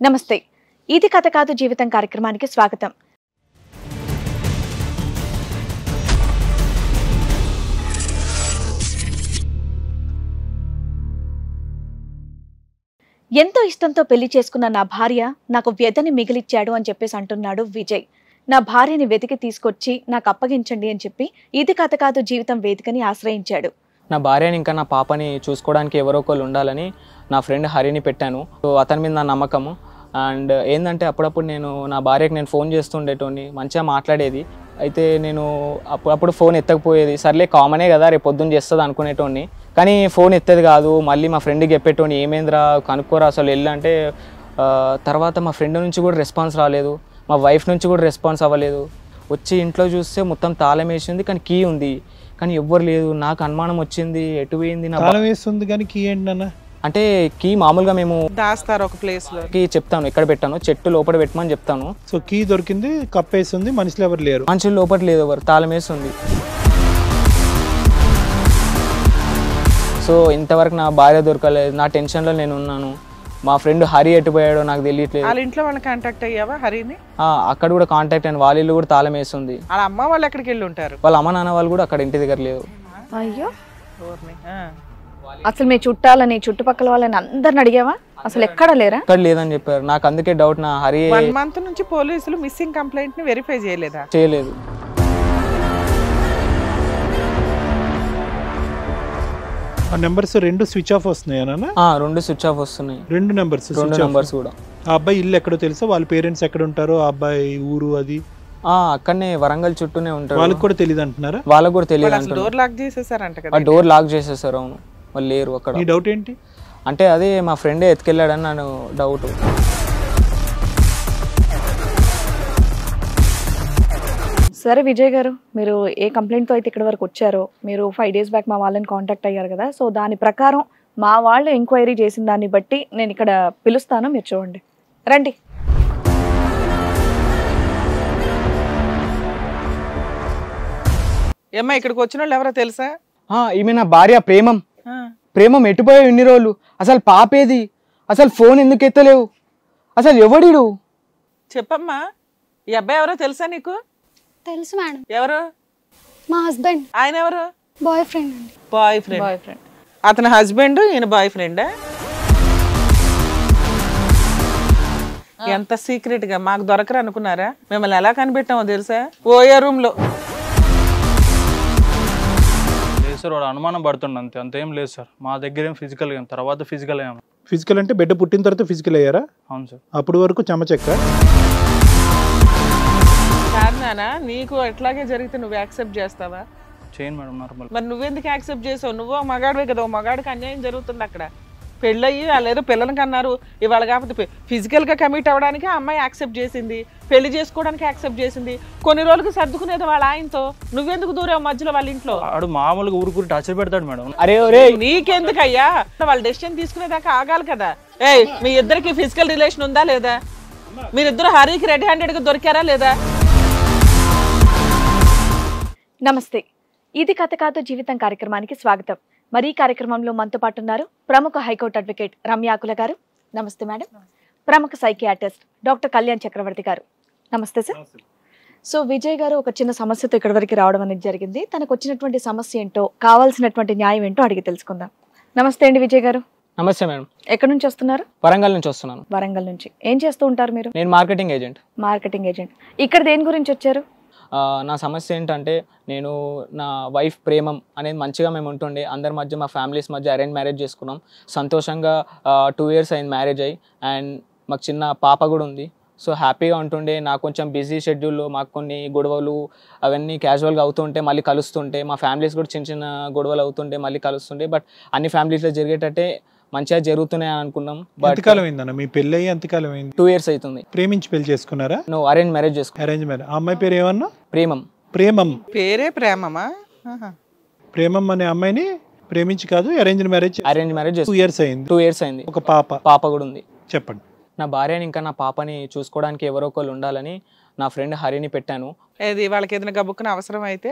నమస్తే. ఇది కథ కాదు జీవితం కార్యక్రమానికి స్వాగతం. ఎంతో ఇష్టంతో పెళ్లి చేసుకున్న నా భార్య నాకు వ్యధని మిగిలిచ్చాడు అని చెప్పేసి అంటున్నాడు విజయ్. నా భార్యని వెతికి తీసుకొచ్చి నాకు అప్పగించండి అని చెప్పి ఇది కథ కాదు జీవితం వేదికని ఆశ్రయించాడు. నా భార్యని ఇంకా నా పాపని చూసుకోవడానికి ఎవరో ఒకళ్ళు ఉండాలని నా ఫ్రెండ్ హరిని పెట్టాను. సో అతని మీద నా నమ్మకము. అండ్ ఏంటంటే అప్పుడప్పుడు నా భార్యకి నేను ఫోన్ చేస్తుండేటోని, మంచిగా మాట్లాడేది. అయితే నేను అప్పుడప్పుడు ఫోన్ ఎత్తకపోయేది. సర్లే కామనే కదా, రేపు పొద్దున్న చేస్తుంది అనుకునేటోని. కానీ ఫోన్ ఎత్తేది కాదు. మళ్ళీ మా ఫ్రెండ్కి చెప్పేటోని, ఏమేంద్రా కనుక్కోరా అసలు వెళ్ళంటే, తర్వాత మా ఫ్రెండ్ నుంచి కూడా రెస్పాన్స్ రాలేదు, మా వైఫ్ నుంచి కూడా రెస్పాన్స్ అవ్వలేదు. వచ్చి ఇంట్లో చూస్తే మొత్తం తాళం వేసింది, కానీ కీ ఉంది, కానీ ఎవ్వరు లేదు. నాకు అనుమానం వచ్చింది, ఎటు పోయింది నా తాళం వేస్తుంది కానీ కీ ఏంటన్నా? అంటే కీ మామూలుగా మేము దాస్తారు ఒక ప్లేస్ లో, కీ చెప్తాను ఎక్కడ పెట్టాను, చెట్టు లోపల పెట్టమని చెప్తాను. సో కీ దొరికింది, కప్పేస్తుంది, మనుషులు ఎవరు లేరు. మనుషులు లోపల లేదు, ఎవరు తాళం వేస్తుంది. సో ఇంతవరకు నా భార్య దొరకలేదు. నా టెన్షన్లో నేను ఉన్నాను. మా ఫ్రెండ్ హరి ఎటుపోయాడో నాకు తెలియట్లేదు. వాళ్ళ ఇంట్లో వాళ్ళని కాంటాక్ట్ అయ్యావా హరిని? అక్కడ కూడా కాంటాక్ట్ అయిన, వాళ్ళ ఇల్లు కూడా తాళం వేస్తుంది. వాళ్ళ అమ్మ వాళ్ళు ఎక్కడికి వెళ్ళి ఉంటారు? వాళ్ళ అమ్మ నాన్న వాళ్ళు కూడా అక్కడ ఇంటి దగ్గర లేరు. అయ్యో, అసలు మీ చుట్టాలని చుట్టుపక్కల వాళ్ళని అందరిని అడిగావా? అసలు ఎక్కడ లేరా? ఎక్కడ లేదని చెప్పారు. నాకు అందుకే డౌట్, నా హరి 1 month నుంచి పోలీసులు మిస్సింగ్ కంప్లైంట్ ని వెరిఫై చేయలేదా? చేయలేదు. ఆ నెంబర్స్ 2 స్విచ్ ఆఫ్ వస్తున్నాయనా? 2 స్విచ్ ఆఫ్ వస్తున్నాయి. 2 నెంబర్స్ 2 నెంబర్స్ కూడా. ఆ అబ్బాయి ఇల్లు ఎక్కడో తెలుసా? వాళ్ళ పేరెంట్స్ ఎక్కడ ఉంటారో, ఆ అబ్బాయి ఊరు అది అక్కడనే వరంగల్ చుట్టూనే ఉంటారు. వాళ్ళకి కూడా తెలియదు అంటున్నారా? వాళ్ళకి కూడా తెలియదు. డోర్ లాక్ చేసేసారంట కదా? డోర్ లాక్ చేసేసారు. అవును, వాళ్ళు లేరు అక్కడ. నీ డౌట్ ఏంటి? అంటే అదే మా ఫ్రెండే ఎత్తుకెళ్ళాడని నన్ను డౌట్. సరే విజయ్ గారు, మీరు ఏ కంప్లైంట్తో అయితే ఇక్కడ వరకు వచ్చారో, మీరు 5 days బ్యాక్ మా వాళ్ళని కాంటాక్ట్ అయ్యారు కదా, సో దాని ప్రకారం మా వాళ్ళు ఎంక్వైరీ చేసిన దాన్ని బట్టి నేను ఇక్కడ పిలుస్తాను, మీరు చూడండి. రండి. ఏమ్మా, ఇక్కడికి వచ్చిన వాళ్ళు ఎవరో తెలుసా? ఈమె నా భార్య ప్రేమం. ప్రేమం ఎటుపోయావు ఇన్ని రోజులు? అసలు పాపేది? అసలు ఫోన్ ఎందుకు ఎత్తలేవు? అసలు ఎవడిడు? చెప్పమ్మా, ఈ అబ్బాయి ఎవరో తెలుసా నీకు? తెలుసు మేడం. ఎవరు? మా హస్బెండ్. ఆయన ఎవరు? బాయ్ ఫ్రెండ్ అండి. Boy friend. అతని హస్బెండ్, ఈయన బాయ్ ఫ్రెండా? ఎంత సీక్రెట్ గా మాకు దొరకరు అనుకున్నారా? మిమ్మల్ని ఎలా కనిపెట్టామో తెలుసా? ఓయే రూమ్ లో. లేదు సార్, వాడు అనుమానం పడుతుండ, అంతే, అంతేం లేదు సార్. మా దగ్గర ఏం ఫిజికల్ ఏం, తర్వాత ఫిజికల్ అయ్యాము. ఫిజికల్ అంటే బిడ్డ పుట్టిన తర్వాత ఫిజికల్ అయ్యారా? అవును సార్. అప్పటి వరకు చెమచెక్క. కారణానా నీకు ఎట్లాగే జరిగితే నువ్వు యాక్సెప్ట్ చేస్తావా? చేయను మేడం, నార్మల్. మరి నువ్వెందుకు యాక్సెప్ట్ చేసావు? నువ్వు మగాడివే కదా, మగాడికి అన్యాయం జరుగుతుంది అక్కడ. పెళ్ళయ్యి వాళ్ళు ఏదో పిల్లలకి అన్నారు, ఇవాళ కాకపోతే ఫిజికల్ గా కమిట్ అవ్వడానికి ఆ అమ్మాయి యాక్సెప్ట్ చేసింది, పెళ్లి చేసుకోవడానికి యాక్సెప్ట్ చేసింది. కొన్ని రోజులకు సర్దుకునేది వాళ్ళ ఆయనతో. నువ్వెందుకు దూరావు మధ్యలో వాళ్ళ ఇంట్లో? ఆడు మామూలుగా ఊరుకూరి టార్చర్ పెడతాడు మేడం. అరే నీకెందుకయ్యా? వాళ్ళ డెసిషన్ తీసుకునేదాకా ఆగాలి కదా. మీ ఇద్దరికి ఫిజికల్ రిలేషన్ ఉందా లేదా? మీరిద్దరు హరికి రెడ్ హ్యాండెడ్ గా దొరికారా లేదా? నమస్తే. ఇది కథ కాదు జీవితం కార్యక్రమానికి స్వాగతం. మరి ఈ కార్యక్రమంలో మనతో పాటు ఉన్నారు ప్రముఖ హైకోర్టు అడ్వకేట్ రమ్యాకుల గారు. నమస్తే మేడం. ప్రముఖ సైకియాట్రిస్ట్ డాక్టర్ కళ్యాణ్ చక్రవర్తి గారు. నమస్తే సార్. సో విజయ్ గారు ఒక చిన్న సమస్యతో ఇక్కడి వరకు రావడం అనేది జరిగింది. తనకు వచ్చినటువంటి సమస్య ఏంటో, కావాల్సినటువంటి న్యాయం ఏంటో అడిగి తెలుసుకుందాం. నమస్తే అండి విజయ్ గారు. నమస్తే మేడం. ఎక్కడి నుంచి వస్తున్నారు? వరంగల్ నుంచి వస్తున్నాను. వరంగల్ నుంచి. ఏం చేస్తూ ఉంటారు మీరు? నేను మార్కెటింగ్ ఏజెంట్. Marketing agent. ఇక్కడ దేని గురించి వచ్చారు? నా సమస్య ఏంటంటే, నేను నా వైఫ్ ప్రేమం అనేది మంచిగా మేము ఉంటుండే, అందరి మధ్య మా ఫ్యామిలీస్ మధ్య అరేంజ్ మ్యారేజ్ చేసుకున్నాం. సంతోషంగా 2 years అయింది మ్యారేజ్ అయ్యి. అండ్ మాకు చిన్న పాప కూడా ఉంది. సో హ్యాపీగా ఉంటుండే. నాకు కొంచెం బిజీ షెడ్యూల్లో మాకు కొన్ని గొడవలు అవన్నీ క్యాజువల్గా అవుతుంటే మళ్ళీ కలుస్తుంటే, మా ఫ్యామిలీస్ కూడా చిన్న చిన్న గొడవలు అవుతుంటే మళ్ళీ కలుస్తుండే. బట్ అన్ని ఫ్యామిలీస్లో జరిగేటట్టే మంచిగా జరుగుతున్నాయి అనుకున్నాం. ఎంతకాలం అయిందన్న మీ పెళ్ళి అయ్యి? ఎంతకాలం అయింది? 2 years అవుతుంది. ప్రేమించి పెళ్లి చేసుకున్నారా? నువ్వు అరేంజ్ మ్యారేజ్ చేసుకున్నా. Arrange marriage. ఆ అమ్మాయి పేరు ఏమన్నా? ప్రేమం. ప్రేమం పేరే ప్రేమమా? ప్రేమం అనే అమ్మాయిని ప్రేమించి కాదు, arrange marriage. Arrange marriage 2 years అయింది. 2 years అయింది. ఒక పాప కూడా ఉంది. చెప్పండి. నా భార్యని ఇంకా నా పాపని చూసుకోవడానికి ఎవరో ఒకళ్ళు ఉండాలని నా ఫ్రెండ్ హరిని పెట్టాను. ఏది వాళ్ళకి ఏదైనా గబుక్కున అవసరం అయితే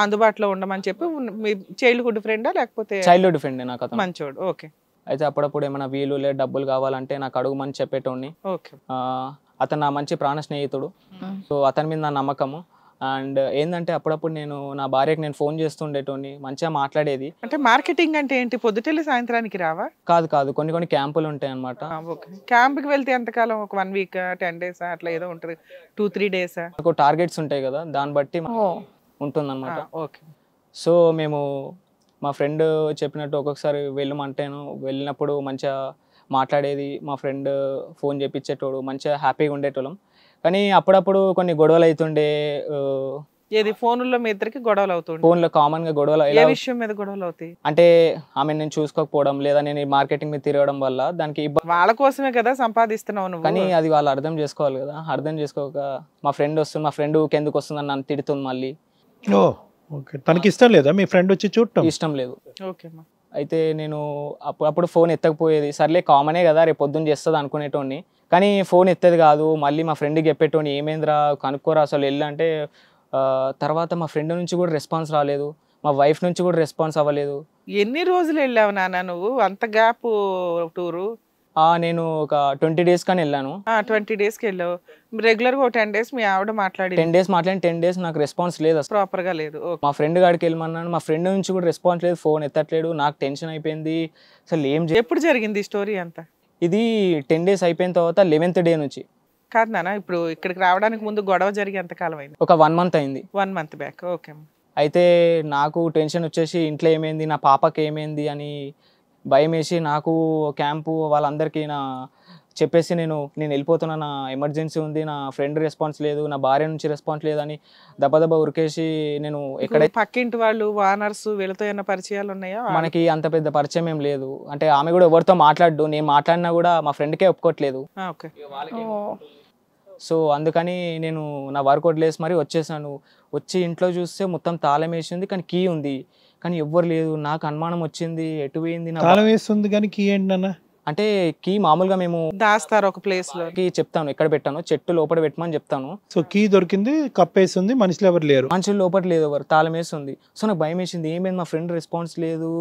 అందుబాటులో ఉండమని చెప్పి. మీ చైల్డ్హుడ్ ఫ్రెండా లేకపోతే? చైల్డ్హుడ్ ఫ్రెండ్ నాకు. అతను మంచోడు. ఓకే. అయితే అప్పుడప్పుడు ఏమైనా వీలు లేదు డబ్బులు కావాలంటే నాకు అడుగుమని చెప్పేటోడిని. ఓకే. అతను నా మంచి ప్రాణ స్నేహితుడు. సో అతని మీద నా నమ్మకము. అండ్ ఏంటంటే అప్పుడప్పుడు నా భార్యకి నేను ఫోన్ చేస్తుండేటోడిని, మంచిగా మాట్లాడేది. అంటే మార్కెటింగ్ అంటే ఏంటి? పొద్దుటెళ్ళి సాయంత్రానికి రావా? కాదు కొన్ని క్యాంపులు ఉంటాయి అనమాట. ఓకే. క్యాంప్కి వెళ్తే ఎంతకాలం? ఒక 1 వీక్, 10 days అట్లా ఏదో ఉంటుంది, 2-3 days? నాకు టార్గెట్స్ ఉంటాయి కదా, దాన్ని బట్టి ఉంటుందన్నమాట. ఓకే. సో మేము మా ఫ్రెండ్ చెప్పినట్టు ఒక్కొక్కసారి వెళ్ళమంటేను వెళ్ళినప్పుడు మంచిగా మాట్లాడేది, మా ఫ్రెండ్ ఫోన్ చేపించేటోడు, మంచిగా హ్యాపీగా ఉండేటోళ్ళం. కానీ అప్పుడప్పుడు కొన్ని గొడవలు అవుతుండే. ఏది ఫోన్లో మీ ఇద్దరికి గొడవలు అవుతుండే? ఫోన్లో కామన్గా గొడవలు. ఏ విషయం మీద గొడవలు అవుతాయి? అంటే ఆమె నేను చూసుకోకపోవడం, లేదా నేను మార్కెటింగ్ మీద తిరగడం వల్ల దానికి ఇబ్బంది. వాళ్ళ కోసమే కదా సంపాదిస్తున్నావు నువ్వు. కానీ అది వాళ్ళు అర్థం చేసుకోవాలి కదా. అర్థం చేసుకోక మా ఫ్రెండ్ ఎందుకు వస్తుందని నన్ను తిడుతుంది మళ్ళీ. ఓకే. తనకి ఇష్టం లేదా మీ ఫ్రెండ్ వచ్చి చూడటం? ఇష్టం లేదు. ఓకే. అయితే నేను అప్పుడప్పుడు ఫోన్ ఎత్తకపోయేది. సర్లే కామనే కదా, రేపు పొద్దున్న చేస్తుంది అనుకునేటోడిని. కానీ ఫోన్ ఎత్తేది కాదు. మళ్ళీ మా ఫ్రెండ్కి చెప్పేటోని, ఏమైందిరా కనుక్కోరా అసలు వెళ్ళంటే. తర్వాత మా ఫ్రెండ్ నుంచి కూడా రెస్పాన్స్ రాలేదు, మా వైఫ్ నుంచి కూడా రెస్పాన్స్ అవ్వలేదు. ఎన్ని రోజులు వెళ్ళావు నాన్న నువ్వు? అంత గ్యాప్ టూరు? నేను ఒక 20 days కానీ వెళ్ళాను. 20 daysకి వెళ్ళావు. రెగ్యులర్గా ఒక 10 days మీ ఆవిడ 10 days మాట్లాడి 10 days నాకు రెస్పాన్స్ లేదు అసలు. ప్రాపర్గా లేదు. మా ఫ్రెండ్ గాడికి వెళ్ళమన్నాను, మా ఫ్రెండ్ నుంచి కూడా రెస్పాన్స్ లేదు, ఫోన్ ఎత్తట్లేడు. నాకు టెన్షన్ అయిపోయింది అసలు ఎప్పుడు జరిగింది ఈ స్టోరీ అంతా? ఇది 10 days అయిపోయిన తర్వాత 11th day నుంచి. కాదు నాన్న, ఇప్పుడు ఇక్కడికి రావడానికి ముందు గొడవ జరిగి ఎంతకాలం అయింది? ఒక 1 month అయింది. 1 month బ్యాక్. ఓకే. అయితే నాకు టెన్షన్ వచ్చేసి ఇంట్లో ఏమైంది, నా పాపకి ఏమైంది అని భయం వేసి నాకు క్యాంపు వాళ్ళందరికీ చెప్పేసి నేను వెళ్ళిపోతున్నా, నా ఎమర్జెన్సీ ఉంది, నా ఫ్రెండ్ రెస్పాన్స్ లేదు, నా భార్య నుంచి రెస్పాన్స్ లేదని దెబ్బ ఉరికేసి నేను ఎక్కడైతే. పక్కింటి వాళ్ళు వానర్స్ వీళ్ళతో ఏమైనా పరిచయాలు ఉన్నాయా? మనకి అంత పెద్ద పరిచయం ఏం లేదు. అంటే ఆమె కూడా ఎవరితో మాట్లాడు, నేను మాట్లాడినా కూడా మా ఫ్రెండ్కే ఒప్పుకోవట్లేదు. ఓకే. సో అందుకని నేను నా వర్క్ వదిలేసి మరి వచ్చేసాను. వచ్చి ఇంట్లో చూస్తే మొత్తం తాళం వేసింది, కానీ కీ ఉంది, కానీ ఎవ్వరు లేదు. నాకు అనుమానం వచ్చింది, ఎటు పోయింది. తాళం వేస్తుంది కానీ కీ ఏంటన్నా? అంటే కీ మామూలుగా మేము దాస్తారు ఒక ప్లేస్ లో. చెప్తాను ఎక్కడ పెట్టాను, చెట్టు లోపల పెట్టమని చెప్తాను. సో కీ దొరికింది, కప్పేస్తుంది, మనుషులు ఎవరు లేరు, మనుషులు లోపల లేదు, ఎవరు తాళం వేస్తుంది. సో నాకు భయం వేసింది, ఏమైంది, మా ఫ్రెండ్ రెస్పాన్స్ లేదు,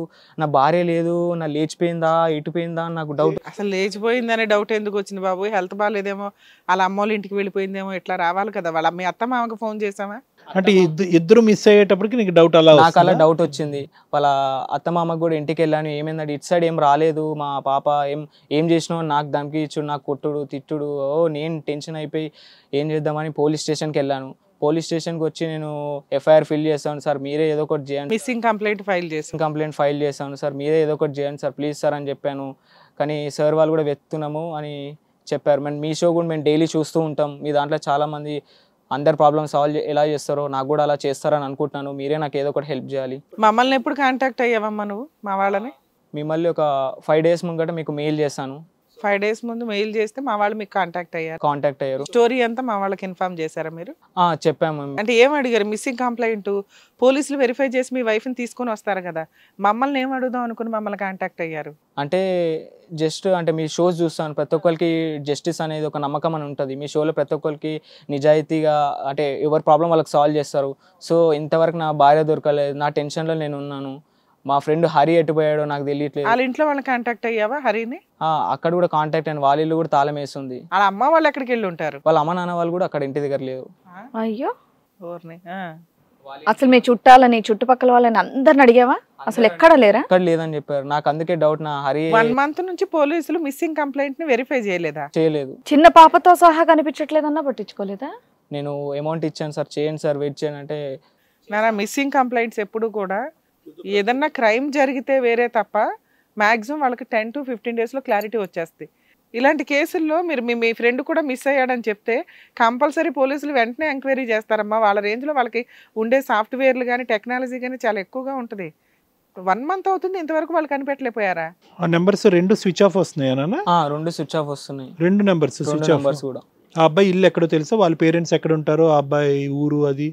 నా భార్య లేదు, నా లేచిపోయిందా ఎటుపోయిందా నాకు డౌట్. అసలు లేచిపోయిందనే డౌట్ ఎందుకు వచ్చింది బాబు? హెల్త్ బాగాలేదేమో, వాళ్ళ అమ్మోళ్ళ ఇంటికి వెళ్ళిపోయిందేమో, ఇట్లా రావాలి కదా. వాళ్ళ మీ అత్త మామకు ఫోన్ చేసామా? అంటే ఇద్దరు మిస్ అయ్యేటప్పటికి నీకు డౌట్? నాకు అలా డౌట్ వచ్చింది. వాళ్ళ అత్త మామకు కూడా ఇంటికి వెళ్ళాను, ఏమైందంటే ఇటు సైడ్ ఏం రాలేదు, మా పాప ఏం చేసినావు నాకు దానికి ఇచ్చు, నాకు కొట్టుడు తిట్టుడు. నేను టెన్షన్ అయిపోయి ఏం చేద్దామని పోలీస్ స్టేషన్కి వెళ్ళాను. పోలీస్ స్టేషన్కి వచ్చి నేను FIR ఫిల్ చేస్తాను సార్, మీరే ఏదో ఒకటి చేయండి. మిస్సింగ్ కంప్లైంట్ ఫైల్ చేశాను సార్, మీరే ఏదో ఒకటి చేయండి సార్ ప్లీజ్ సార్ అని చెప్పాను. కానీ సార్ వాళ్ళు కూడా వెతుకుతున్నాము అని చెప్పారు. మీ షో కూడా మేము డైలీ చూస్తూ ఉంటాం, మీ దాంట్లో చాలామంది అందరు ప్రాబ్లమ్ సాల్వ్ ఎలా చేస్తారో నాకు కూడా అలా చేస్తారని అనుకుంటున్నాను, మీరే నాకు ఏదో ఒకటి హెల్ప్ చేయాలి. మమ్మల్ని ఎప్పుడు కాంటాక్ట్ అయ్యావమ్మా నువ్వు మా వాళ్ళని? మిమ్మల్ని ఒక 5 days ముంగట మీకు మెయిల్ చేశాను. 5 days ముందు మెయిల్ చేస్తే మా వాళ్ళు మీకు కాంటాక్ట్ అయ్యారు. స్టోరీ అంతా మా వాళ్ళకి ఇన్ఫార్మ్ చేశారా మీరు? చెప్పాము. అంటే ఏం అడిగారు? మిస్సింగ్ కంప్లైంట్ పోలీసులు వెరిఫై చేసి మీ వైఫ్ని తీసుకొని వస్తారు కదా, మమ్మల్ని ఏం అడుగుదాం అనుకుని మమ్మల్ని కాంటాక్ట్ అయ్యారు? అంటే జస్ట్ అంటే మీ షోస్ చూస్తాను, ప్రతి ఒక్కరికి జస్టిస్ అనేది ఒక నమ్మకం అని ఉంటుంది. మీ షోలో ప్రతి ఒక్కరికి నిజాయితీగా అంటే ఎవరి ప్రాబ్లం వాళ్ళకి సాల్వ్ చేస్తారు. సో ఇంతవరకు నా భార్య దొరకలేదు, నా టెన్షన్లో నేను ఉన్నాను. మా ఫ్రెండ్ హరి ఎటుపోయాడో నాకు తెలియట్లేదు. వాళ్ళ ఇంట్లో వాళ్ళని కాంటాక్ట్ అయ్యావా హరిని? అక్కడ కూడా కాంటాక్ట్ అయిన, వాళ్ళ ఇల్లు కూడా తాళం వేస్తుంది. వాళ్ళ అమ్మ వాళ్ళు ఎక్కడికి వెళ్ళి ఉంటారు? వాళ్ళ అమ్మ నాన్న వాళ్ళు కూడా అక్కడ ఇంటి దగ్గర లేరు. అయ్యో, ఊరిని. అసలు మీ చుట్టాలని చుట్టుపక్కల వాళ్ళని అందరిని అడిగావా? అసలు ఎక్కడ లేరా? ఎక్కడ లేదని చెప్పారు. నాకు అందుకే డౌట్, నా హరి 1 month నుంచి పోలీసులు మిస్సింగ్ కంప్లైంట్ ని వెరిఫై చేయలేదు. చిన్న పాపతో సహా కనిపించట్లేదన్నా పట్టించుకోలేదా? నేను అమౌంట్ ఇచ్చాను సార్, చేయండి సార్, వెయిట్ చేయండి అంటే. మిస్సింగ్ కంప్లైంట్స్ ఎప్పుడు కూడా ఏదన్నా క్రైమ్ జరిగితే వేరే తప్ప మ్యాక్సిమం వాళ్ళకి 10 to 15 daysలో క్లారిటీ వచ్చేస్తుంది. ఇలాంటి కేసుల్లో మీరు మీ ఫ్రెండ్ కూడా మిస్ అయ్యాడని చెప్తే కంపల్సరీ పోలీసులు వెంటనే ఎంక్వైరీ చేస్తారమ్మా. వాళ్ళ రేంజ్లో వాళ్ళకి ఉండే సాఫ్ట్వేర్లు కానీ టెక్నాలజీ కానీ చాలా ఎక్కువగా ఉంటుంది. 1 month అవుతుంది, ఇంతవరకు వాళ్ళు కనిపెట్టలేకపోయారా? ఆ నెంబర్స్ 2 స్విచ్ ఆఫ్ వస్తున్నాయా? 2 స్విచ్ ఆఫ్ వస్తున్నాయి. 2 నెంబర్స్ స్విచ్ ఆఫ్ కూడా. ఆ అబ్బాయి ఇల్లు ఎక్కడో తెలుసా? వాళ్ళ పేరెంట్స్ ఎక్కడ ఉంటారో, ఆ అబ్బాయి ఊరు అది?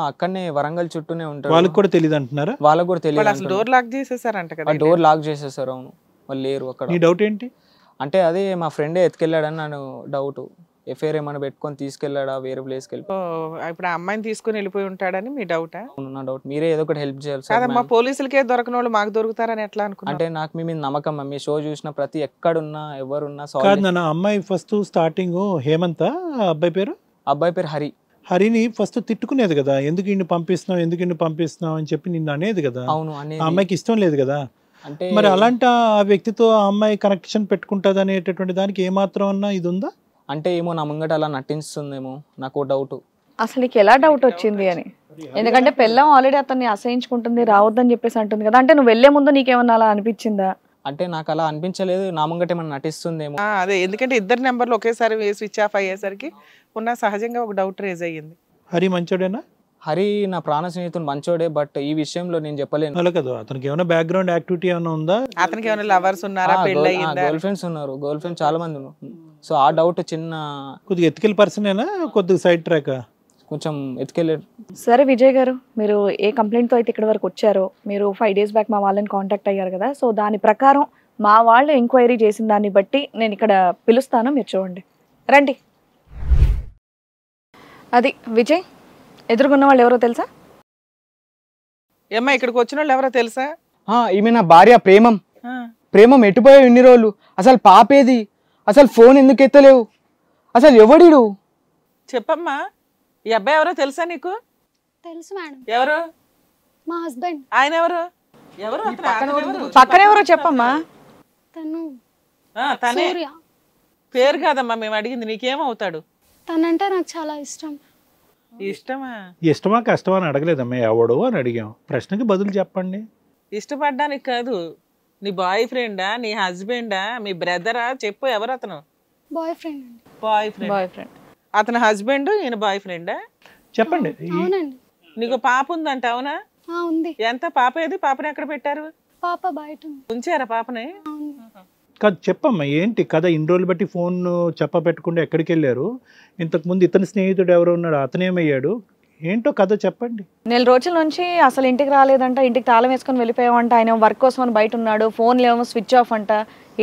అక్కడనే వరంగల్ చుట్టూనే ఉంటారు. వాళ్ళకి కూడా తెలియదు అంటున్నారా? వాళ్ళకి కూడా తెలియదు. అసలు డోర్ లాక్ చేసేసారంట కదా? డోర్ లాక్ చేసేసారు. అవును, వాళ్ళు లేరు అక్కడ. నీ డౌట్ ఏంటి? అంటే అదే మా ఫ్రెండే ఎత్తుకెళ్ళాడని నన్ను డౌట్. ఎఫ్ఐఆర్ ఏమైనా పెట్టుకొని తీసుకెళ్ళాడా వేరే ప్లేస్కి వెళ్ళి. ఇప్పుడు ఆ అమ్మాయిని తీసుకుని వెళ్ళిపోయి ఉంటాడని మీ డౌటా? నా డౌట్, మీరే ఏదో ఒకటి హెల్ప్ చేయాలి సార్. కాదమ్మా, పోలీసులకే దొరకని వాళ్ళు మాకు దొరుకుతారని ఎట్లా అనుకున్నా? అంటే నాకు మీ మీద నమ్మకం, మీ షో చూసిన ప్రతి ఎక్కడున్నా ఎవరున్నా కాదు నాన్న, అమ్మాయి ఫస్ట్ స్టార్టింగ్ హేమంత్ అబ్బాయి పేరు, అబ్బాయి పేరు హరి. హరిని ఫస్ట్ తిట్టుకునేది కదా, ఎందుకు ఇన్ని పంపిస్తున్నావు అని చెప్పి నిన్ను అనేది కదా. అవును, ఆ అమ్మాయికి ఇష్టం లేదు కదా. అంటే మరి అలాంటి ఆ వ్యక్తితో ఆ అమ్మాయి కనెక్షన్ పెట్టుకుంటుంది అనేటటువంటి దానికి ఏమాత్రం అన్నా ఇది ఉందా? అంటే ఏమో నా ముంగట అలా నటిస్తుందేమో, నాకు డౌట్. అసలు నీకు ఎలా డౌట్ వచ్చింది అని? ఎందుకంటే పెళ్ళం ఆల్రెడీ అతన్ని అసహించుకుంటుంది, రావద్దని చెప్పేసి అంటుంది కదా. అంటే నువ్వు వెళ్లే ముందు నీకేమన్నా అలా అనిపించిందా? అంటే నాకు అలా అనిపించలేదు, నా ముంగట ఏమన్నా నటిస్తుందేమో. అదే, ఎందుకంటే ఇద్దరు నెంబర్లు ఒకేసారి స్విచ్ ఆఫ్ అయ్యేసరికి ఉన్న సహజంగా ఒక డౌట్ రేజ్ అయ్యింది. హరి మంచోడేనా? హరి నా ప్రాణ స్నేహితుడు మంచోడే, బట్ ఈ విషయంలో నేను చెప్పలేను. అలా కదా, అతనికి ఏమైనా బ్యాక్గ్రౌండ్ యాక్టివిటీ ఏమైనా ఉందా? అతనికి ఏమైనా లవర్స్ ఉన్నారా, పెళ్ళి అయ్యిందా? గర్ల్ ఫ్రెండ్స్ ఉన్నారు, గర్ల్ ఫ్రెండ్స్ చాలా మంది ఉన్నారు. సో ఆ డౌట్ చిన్న కొద్దిగా ఎథికల్ పర్సనేనా, కొద్దిగా సైడ్ ట్రాక్, కొంచెం ఎత్తుకెళ్ళారు. సరే విజయ్ గారు, మీరు ఏ కంప్లైంట్తో అయితే ఇక్కడ వరకు వచ్చారో, మీరు 5 days బ్యాక్ మా వాళ్ళని కాంటాక్ట్ అయ్యారు కదా. సో దాని ప్రకారం మా వాళ్ళు ఎంక్వైరీ చేసిన దాన్ని బట్టి నేను ఇక్కడ పిలుస్తాను, మీరు చూడండి, రండి. అది విజయ్, ఎదురుగున్న వాళ్ళు ఎవరో తెలుసా? ఏమ్మా, ఇక్కడికి వచ్చిన వాళ్ళు ఎవరో తెలుసా? ఈమె నా భార్య ప్రేమం. ప్రేమం ఎట్టుపోయావు ఇన్ని రోజులు? అసలు పాపేది? అసలు ఫోన్ ఎందుకు ఎత్తలేవు? అసలు ఎవడిడు? చెప్పమ్మా, ఈ అబ్బాయి ఎవరో తెలుసా నీకు? తెలుసు మేడం, ఎవరు? మా హస్బెండ్. ఆయన ఎవరు? ఎవరు పక్కన ఎవరో చెప్పమ్మా. తను తనే. సూర్య. పేరు కాదమ్మా మేము అడిగింది, నీకేమవుతాడు? తనంటే నాకు చాలా ఇష్టం. ఇష్టమా? ఇష్టమా కష్టమా అని అడగలేదమ్మా, ఎవడు అని అడిగాం. ప్రశ్నకి బదులు చెప్పండి. ఇష్టపడ్డానికి కాదు, నీ బాయ్ ఫ్రెండా, నీ హస్బెండా, మీ బ్రదరా? చెప్పు, ఎవరు అతను? బాయ్ ఫ్రెండ్ అండి. Boy friend. అతని హస్బెండ్, ఈయన బాయ్ ఫ్రెండా? చెప్పండి. అవునండి. నీకు పాప ఉందంట, అవునా? ఉంది. ఎంత? పాప ఏది? పాపని ఎక్కడ పెట్టారు? పాప బయట ఉంది. ఉంచారా పాపని? కాదు చెప్పమ్మా, ఏంటి కథ? ఇన్ని రోజులు బట్టి ఫోన్ చెప్ప పెట్టకుండా ఎక్కడికి వెళ్ళారు? ఇంతకుముందు ఇతని స్నేహితుడు ఎవరో ఉన్నాడు, అతనేమయ్యాడు? ఏంటో కథ చెప్పండి. 4 రోజుల నుంచి అసలు ఇంటికి రాలేదంట, ఇంటికి తాళం వేసుకొని వెళ్ళిపోయామంట. ఆయన వర్క్ కోసం అని బయట ఉన్నాడు, ఫోన్లు ఏమో స్విచ్ ఆఫ్ అంట.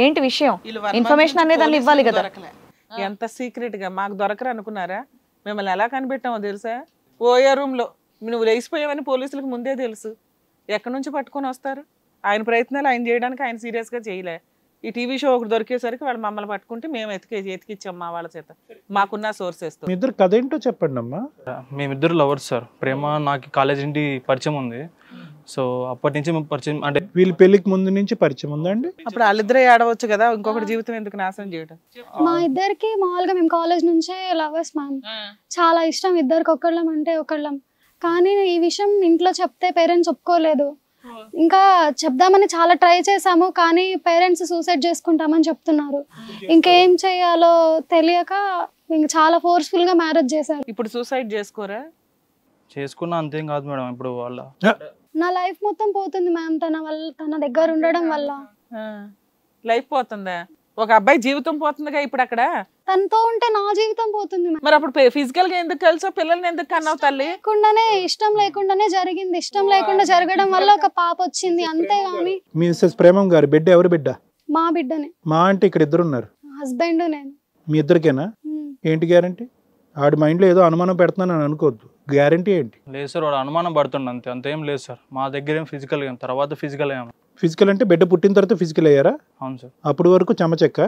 ఏంటి విషయం? ఇన్ఫర్మేషన్ అనేది దాన్ని ఇవ్వాలి కదా. ఎంత సీక్రెట్ గా మాకు దొరకరు అనుకున్నారా? మిమ్మల్ని ఎలా కనిపెట్టామో తెలుసా? ఓయో రూమ్ లో నువ్వు లేచిపోయావని పోలీసులకు ముందే తెలుసు. ఎక్కడి నుంచి పట్టుకొని వస్తారు? ఆయన ప్రయత్నాలు ఆయన చేయడానికి ఆయన సీరియస్ గా చేయలే. ఈ టీవీ షో ఒకటి దొరికేసరికి వాళ్ళు మమ్మల్ని పట్టుకుంటే మేము ఎతికిచ్చాం మా వాళ్ళ చేత, మాకున్న సోర్సెస్ తో. మీ ఇద్దరు కథ ఏంటో చెప్పండి అమ్మా. మేమిద్దరు లవర్స్ సార్. ప్రేమ నాకు కాలేజ్ నుండి పరిచయం ఉంది. సో అప్పటి నుంచి మేము పరిచయం, అంటే వీళ్ళ పెళ్లికి ముందు నుంచి పరిచయం ఉందా అండి? అప్పుడు వాళ్ళిద్దరే ఆడవచ్చు కదా, ఇంకొకటి జీవితం ఎందుకు నాశనం చేయడం? మా ఇద్దరికి మామూలుగా మేము కాలేజ్ నుంచే లవర్స్ మ్యామ్. చాలా ఇష్టం ఇద్దరికి, ఒకళ్ళం అంటే ఒకళ్ళం. కానీ ఈ విషయం ఇంట్లో చెప్తే పేరెంట్స్ ఒప్పుకోలేదు. ఇంకా చెప్దామని చాలా ట్రై చేసాము, కానీ పేరెంట్స్ సూసైడ్ చేసుకుంటామని చెప్తున్నారు. ఇంకేం చేయాలో తెలియక ఇంకా చాలా ఫోర్స్ఫుల్ గా మ్యారేజ్ చేశారు. ఇప్పుడు సూసైడ్ చేసుకోరా? చేసుకున్నా అంతేం కాదు మేడం. ఇప్పుడు వాళ్ళ నా లైఫ్ మొత్తం పోతుంది మ్యామ్ తన దగ్గర ఉండడం వల్ల. లైఫ్ పోతుందా? ఒక అబ్బాయి జీవితం పోతుందిగా ఇప్పుడు అక్కడ. తనతో ఉంటే నా జీవితం పోతుంది. మరి అప్పుడు ఫిజికల్ గా ఎందుకు కలిసో, పిల్లల్ని ఎందుకు కన్నావు తల్లి? ఇష్టం లేకుండానే జరిగింది. ఇష్టం లేకుండా జరగడం వల్ల ఒక పాప వచ్చింది, అంతేగాని. మిసెస్ ప్రేమం గారి బిడ్డ ఎవరు బిడ్డ? మా బిడ్డనే. మా అంటే ఇక్కడ ఇద్దరు ఉన్నారు, హస్బెండ్ నేను. మీ ఇద్దరికేనా? ఏంటి గ్యారంటీ? ఆడి మైండ్లో ఏదో అనుమానం పెడుతున్నాను అనుకోవద్దు, గ్యారంటీ ఏంటి? లేదు సార్, వాడు అనుమానం పడుతుండ అంతే, అంతేం లేదు సార్. మా దగ్గర ఏం ఫిజికల్ ఏం, తర్వాత ఫిజికల్ ఏం. ఫిజికల్ అంటే బిడ్డ పుట్టిన తర్వాత ఫిజికల్ అయ్యారా? అవును సార్. అప్పటి వరకు చెమచెక్క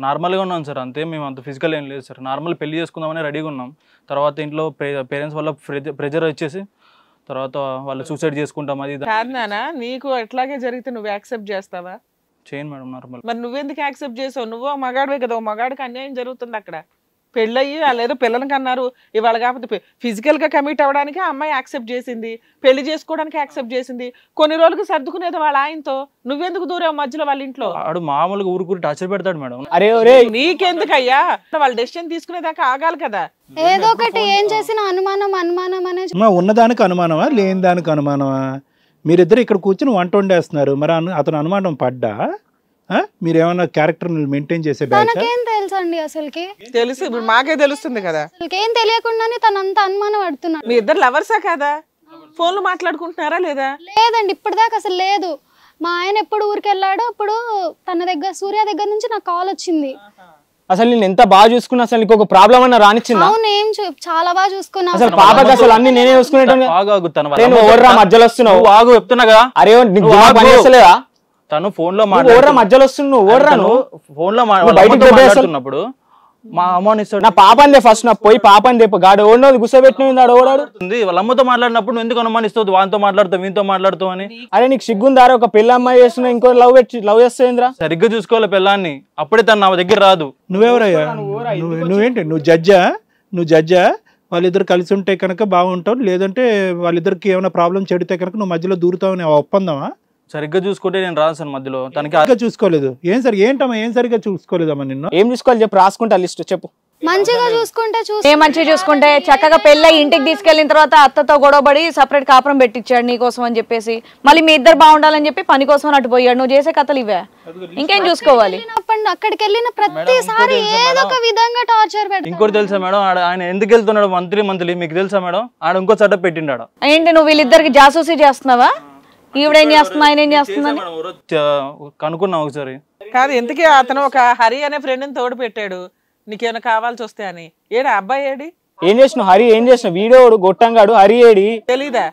నార్మల్గా ఉన్నాం సార్, అంతే. మేము అంత ఫిజికల్ ఏం లేదు సార్. నార్మల్ పెళ్లి చేసుకుందామని రెడీగా ఉన్నాం. తర్వాత ఇంట్లో పేరెంట్స్ వల్ల ప్రెజర్ వచ్చేసి తర్వాత వాళ్ళు సూసైడ్ చేసుకుంటాం. అది కాదు నాన్న, నీకు ఎట్లాగే జరిగితే నువ్వు యాక్సెప్ట్ చేస్తావా? చేయను మేడం నార్మల్. మరి నువ్వెందుకు యాక్సెప్ట్ చేసావు? నువ్వు మగాడివే కదా, మగాడికి అన్యాయం జరుగుతుంది అక్కడ. పెళ్ళయ్యి వాళ్ళు ఏదో పిల్లలకి అన్నారు, ఇవాళ కాకపోతే ఫిజికల్ గా కమిట్ అవ్వడానికి ఆ అమ్మాయి యాక్సెప్ట్ చేసింది, పెళ్లి చేసుకోవడానికి యాక్సెప్ట్ చేసింది. కొన్ని రోజులకు సర్దుకునేది వాళ్ళ ఆయనతో. నువ్వెందుకు దూరం మధ్యలో వాళ్ళ ఇంట్లో? ఆడు మామూలుగా ఊరుకూరి టార్చర్ పెడతాడు మేడం. అరే నీకెందుకయ్యా? వాళ్ళు డెసిషన్ తీసుకునేదాకా ఆగాలి కదా. ఏదో ఒకటి ఏం చేసినా అనుమానం అనే. ఉన్నదానికి అనుమానమా, లేని దానికి అనుమానమా? మీరిద్దరు ఇక్కడ కూర్చొని వంట వండేస్తున్నారు, మరి అతను అనుమానం పడ్డా? మీరేమన్నా క్యారెక్టర్ మెయింటైన్ చేసే బ్యాచ్? తనకేం తెలుసండి అసలుకి? తెలుసు, ఇప్పుడు మాకే తెలుస్తుంది కదా. అసలుకేం తెలియకుండానే తనంత అనుమానం పడుతున్నాడు. మీ ఇద్దరు లవర్సా కదా? ఫోన్లు మాట్లాడుకుంటున్నారా లేదా? లేదండి, ఇప్పటిదాకా అసలు లేదు. మా ఆయన ఎప్పుడు ఊరికి వెళ్ళాడో అప్పుడు తన దగ్గర, సూర్య దగ్గర నుంచి నాకు కాల్ వచ్చింది. అసలు నేను ఎంత బాగా చూసుకున్నా అసలు నీకు ఒక ప్రాబ్లం అన్న రానిచ్చిందా? అవును చాలా బాగా చూసుకున్నా. అసలు పాపకి అసలు అన్ని నేనే చూసుకునేటోని. నేను ఓవర్రా మధ్యలో వస్తున్నావు. ఆగు చెప్తున్నాగా. అరే నీకు పని చేస్తలేదా? తను ఫోన్ లో ఓవర్రా మధ్యలో వస్తున్నావు. ఓవర్రా నువ్వు ఫోన్ లో బయటికి మాట్లాడుతున్నప్పుడు మా అమ్మని ఇస్తాడు. నా పాపని ఫస్ట్ నా పోయి పాపని తెప్ప గాడు ఓడో గుసబెట్టిన ఓడాడు. వాళ్ళ అమ్మతో మాట్లాడినప్పుడు నువ్వు ఎందుకు అనుమానిస్తావు? వానితో మాట్లాడుతావు వీనితో మాట్లాడుతావు అని. అరే నీకు సిగ్గుందారా? ఒక పిల్ల అమ్మాయి చేస్తున్నా ఇంకో లవ్ చేస్తుందిరా. సరిగ్గా చూసుకోవాలి పిల్లాన్ని, అప్పుడే తను నా దగ్గర రాదు. నువ్వెవరయ్యా? నువ్వేంటి? నువ్వు జడ్జా? వాళ్ళిద్దరు కలిసి ఉంటే కనుక బాగుంటావు, లేదంటే వాళ్ళిద్దరికి ఏమైనా ప్రాబ్లం చెడితే కనుక నువ్వు మధ్యలో దూరుతావని ఒప్పందమా? సరిగ్గా చూసుకుంటే నేను రాను సార్ మధ్యలో. తనకి చూసుకోలేదు. ఏం సరిగ్గా చూసుకోలేదమ్మా నిన్ను? ఏం చూసుకోవాలి చెప్పు, రాసుకుంటా లిస్ట్ చెప్పు. మంచిగా చూసుకుంటే మంచిగా చూసుకుంటే చక్కగా పెళ్ళై ఇంటికి తీసుకెళ్లిన తర్వాత అత్తతో గొడవపడి సపరేట్ కాపురం పెట్టించాడు నీకోసం అని చెప్పేసి, మళ్ళీ మీ ఇద్దరు బాగుండాలని చెప్పి పని కోసం అటు పోయాడు. నువ్వు చేసే కథలు ఇవే, ఇంకేం చూసుకోవాలి? అక్కడికి వెళ్ళిన ప్రతిసారి ఏదో ఒక విధంగా టార్చర్ పెడతాడు. ఇంకోటి తెలుసా మేడం, ఆయన ఎందుకు వెళ్తున్నాడు మంత్లీ మీకు తెలుసా మేడం? ఆడ ఇంకో సెటప్ పెట్టిండాడు. ఏంటి నువ్వు వీళ్ళిద్దరికి జాసూసీ చేస్తున్నావా? ఈవిడేం చేస్తున్నా ఆయన ఏం చేస్తుందని కనుక్కున్నాం ఒకసారి. కాదు ఎందుకే అతను ఒక హరి అనే ఫ్రెండ్ని తోడు పెట్టాడు నీకేమైనా కావాల్సి వస్తే అని. ఏడా అబ్బాయి ఏడి? ఏం చేసినావు హరి? ఏం చేసినావు? వీడియోడు గొట్టంగాడు హరి ఏడి? తెలీదా?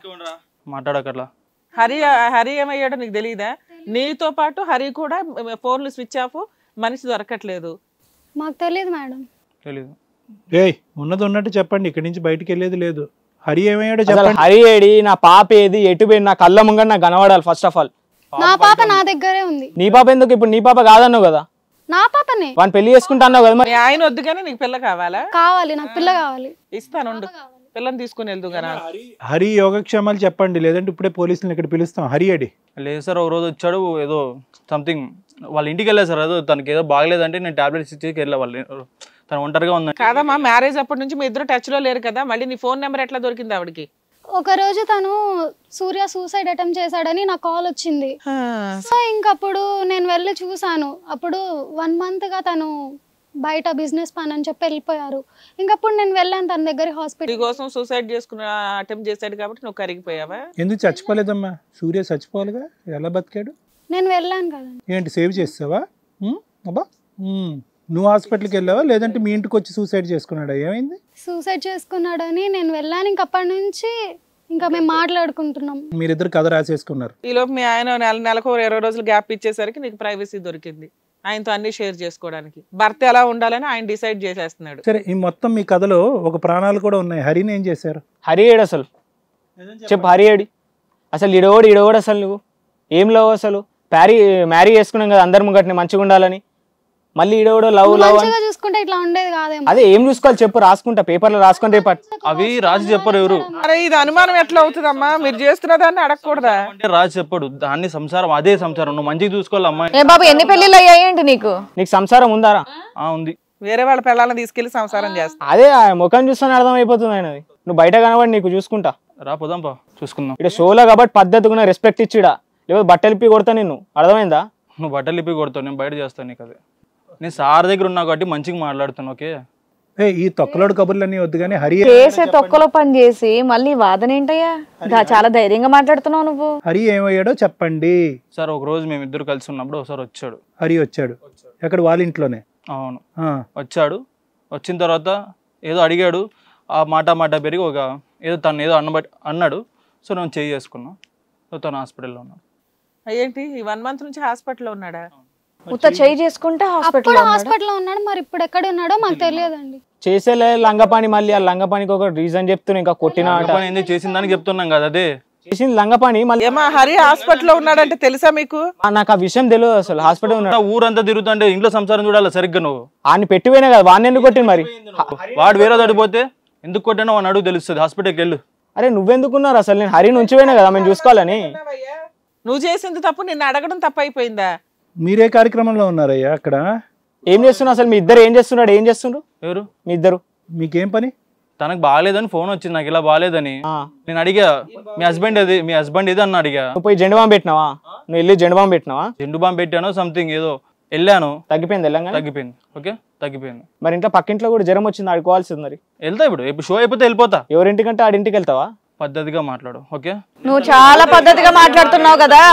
మాట్లాడకట్లా. హరి ఏమయ్యాడో నీకు తెలీదా? నీతో పాటు హరి కూడా ఫోన్లు స్విచ్ ఆఫ్, మనిషి దొరకట్లేదు. మాకు తెలియదు మేడం. తెలీదు. ఉన్నది ఉన్నట్టు చెప్పండి, ఇక్కడి నుంచి బయటికి వెళ్ళేది లేదు. హరి ఏమయ్యాడో అసలు చెప్పండి. హరి ఏడి? నా పాప ఏది? ఎటు పోయి? నా కళ్ళ ముంగ నాకు కనబడాలి ఫస్ట్ ఆఫ్ ఆల్. నా పాప నా దగ్గరే ఉంది. నీ పాప ఎందుకు? ఇప్పుడు నీ పాప కాదన్నావు కదా? నా పాపనే. వాడిని పెళ్లి చేసుకుంటా అన్నావు కదా? మరి మీ ఆయన వద్దు కానీ నీకు పిల్ల కావాలా? కావాలి, నాకు పిల్ల కావాలి. ఇస్తాను, పిల్లని తీసుకుని వెళ్దు కదా. హరి యోగక్షేమాలు చెప్పండి, లేదంటే ఇప్పుడే పోలీసులను ఇక్కడ పిలుస్తాం. హరి ఏడి? లేదు సార్, ఒక రోజు వచ్చాడు, ఏదో సంథింగ్ వాళ్ళ ఇంటికి వెళ్ళా సార్. ఏదో తనకి ఏదో బాగలేదంటే నేను టాబ్లెట్స్ ఇచ్చేకి వెళ్ళా. వాళ్ళు తను ఒంటరిగా ఉందండి. కాదమ్మా, మ్యారేజ్ అప్పటి నుంచి మీ ఇద్దరు టచ్ లో లేరు కదా, మళ్ళీ నీ ఫోన్ నెంబర్ ఎట్లా దొరికింది ఆవిడకి? ఒక రోజు తను సూర్య సూసైడ్ అటెంప్ట్ చేశాడని నాకు కాల్ వచ్చింది. సో ఇంకప్పుడు నేను వెళ్ళి చూసాను. అప్పుడు 1 month గా తను బయట బిజినెస్ పని అని చెప్పి వెళ్ళిపోయారు. ఇంకప్పుడు నేను వెళ్ళాను తన దగ్గర హాస్పిటల్. నీ కోసం సూసైడ్ చేసుకున్న అటెంప్ట్ చేశాడు కాబట్టి నువ్వు కరిగిపోయావా? ఎందుకు చచ్చిపోలేదమ్మా? సూర్య చచ్చిపోవాలిగా, ఎలా బతికాడు? నేను వెళ్ళాను కదా. ఏంటి సేవ్ చేస్తావా? అబ్బా, నువ్వు హాస్పిటల్కి వెళ్ళావా, లేదంటే మీ ఇంటికి వచ్చి సూసైడ్ చేసుకున్నాడా? ఏమైంది? సూసైడ్ చేసుకున్నాడని నేను వెళ్ళాను. ఇంకప్పటి నుంచి ఇంకా మేము మాట్లాడుకుంటున్నాం. మీరిద్దరు కథ రాసేసుకున్నారు. ఈలోపు మీ ఆయన నెలకు 20 రోజులు గ్యాప్ ఇచ్చేసరికి నీకు ప్రైవసీ దొరికింది ఆయనతో అన్ని షేర్ చేసుకోవడానికి. భర్త ఎలా ఉండాలని ఆయన డిసైడ్ చేసేస్తున్నాడు. సరే, ఈ మొత్తం మీ కథలో ఒక ప్రాణాలు కూడా ఉన్నాయి. హరిని ఏం చేశారు? హరి ఏడు అసలు చెప్పు. హరి ఏడి అసలు? ఇడోడు అసలు నువ్వు ఏం లవ్ అసలు? మ్యారీ చేసుకున్నాం కదా అందరి ముంగట్ని మంచిగా ఉండాలని, మళ్ళీ ఇడోడు లవ్ మంచిగా చూసుకుంటే ఇట్లా ఉండేది కాదేమో. అదే ఏం చూసుకోవాలి చెప్పు, రాసుకుంటా పేపర్లో రాసుకుని రేపటి. అవి రాజు చెప్పరు ఎవరు. అరే ఇది అనుమానం ఎట్లా అవుతుందమ్మా? మీరు చేస్తున్న దాన్ని అడగకూడదా? అంటే రాజు చెప్పడు, దాన్ని సంసారం అదే సంసారం, నువ్వు మంచిగా చూసుకోవాలి అమ్మాయి. ఏ బాబు, ఎన్ని పెళ్లిళ్ళు అయ్యాయేంటి నీకు? నీకు సంసారం ఉందారా? ఉంది. వేరే వాళ్ళ పిల్లల్ని తీసుకెళ్లి సంసారం చేస్తా. అదే ముఖం చూస్తాను అర్థం అయిపోతుంది ఆయనది. నువ్వు బయట కనబడి నీకు చూసుకుంటా. రా పోదాంపా, చూసుకుందాం. ఇక్కడ షోలో కాబట్టి పద్ధతిగా రెస్పెక్ట్ ఇచ్చిడా, లేకపోతే బట్టలు ఇప్పి కొడతా నిన్ను. అర్థమైందా? నువ్వు బట్టలు ఇప్పి కొడతావు, నేను బయట చేస్తాను నీకు. అదే నేను సార్ దగ్గర ఉన్నా కాబట్టి మంచిగా మాట్లాడుతాను. ఓకే, ఈ తొక్కలోడు కబుర్లన్నీ వద్దు కానీ హరి చేసే తొక్కలో పని చేసి మళ్ళీ వాదన ఏంటయ్యా? చాలా ధైర్యంగా మాట్లాడుతున్నావు నువ్వు. హరి ఏమయ్యాడో చెప్పండి సార్. ఒక రోజు మేము ఇద్దరు కలిసి ఉన్నప్పుడు ఒకసారి వచ్చాడు. హరి వచ్చాడు ఎక్కడ? వాళ్ళ ఇంట్లోనే? అవును, వచ్చాడు. వచ్చిన తర్వాత ఏదో అడిగాడు, ఆ మాట పెరిగి ఒక ఏదో తను ఏదో అన్నాడు. సో నేను చేయి చేసుకున్నా. సో తను హాస్పిటల్లో ఉన్నాడు. ఏంటి ఈ 1 month నుంచి హాస్పిటల్లో ఉన్నాడా? ఉత్త చేయి చేసుకుంటే హాస్పిటల్లో ఉన్నాడు. మరి ఇప్పుడు ఎక్కడ ఉన్నాడో మాకు తెలియదండి. చేసేలే లంగపాని, మళ్ళీ ఆ లంగపానికి ఒక రీజన్ చెప్తున్నా. ఇంకా కొట్టిన ఎందుకు చేసిన దానికి చెప్తున్నాం కదా. అదే చేసింది లంగపాని. మళ్ళీ ఏమా హరి హాస్పిటల్లో ఉన్నాడంటే తెలుసా మీకు? నాకు ఆ విషయం తెలియదు అసలు. హాస్పిటల్ ఉన్నాడు. ఊరంతా తిరుగుతుంటే ఇంట్లో సంసారం చూడాలి సరిగ్గా. నువ్వు ఆయన పెట్టిపోయినా కదా, వాడిని ఎందుకు కొట్టింది మరి? వాడు వేరే తడిపోతే ఎందుకు కొట్టానో వాడిని అడుగు తెలుస్తుంది. హాస్పిటల్కి వెళ్ళు. అరే నువ్వెందుకున్నారు అసలు? నేను హరిని ఉంచిపోయినా కదా మేము చూసుకోవాలని. నువ్వు చేసింది తప్పు, నిన్ను అడగడం తప్పు అయిపోయిందా? మీరే కార్యక్రమంలో ఉన్నారయ్యా అక్కడ? ఏం చేస్తున్నా అసలు? మీ ఇద్దరు ఏం చేస్తున్నాడు? ఏం చేస్తుండ్రు ఎవరు? మీ ఇద్దరు. మీకేం పని? తనకు బాగాలేదని ఫోన్ వచ్చింది నాకు, ఇలా బాగాలేదని. నేను అడిగా, మీ హస్బెండ్ ఏది అన్న అడిగా. నువ్వు పోయి జెండు బాంబు పెట్టినావా? నువ్వు వెళ్ళి జెండు బాంబు పెట్టినావా? జెండు బాంబు పెట్టాను సంథింగ్ ఏదో వెళ్ళాను. తగ్గిపోయింది? వెళ్ళంగా తగ్గిపోయింది. ఓకే, తగ్గిపోయింది. మరి ఇంట్లో పక్కింట్లో కూడా జ్వరం వచ్చింది, ఆడుకోవాల్సింది. మరి వెళ్తా ఇప్పుడు షో అయిపోతే వెళ్ళిపోతా. ఎవరింటికంటే ఆడింటికి వెళ్తావా? పద్ధతిగా మాట్లాడు. ఓకే, నువ్వు చాలా పద్ధతిగా మాట్లాడుతున్నావు కదా.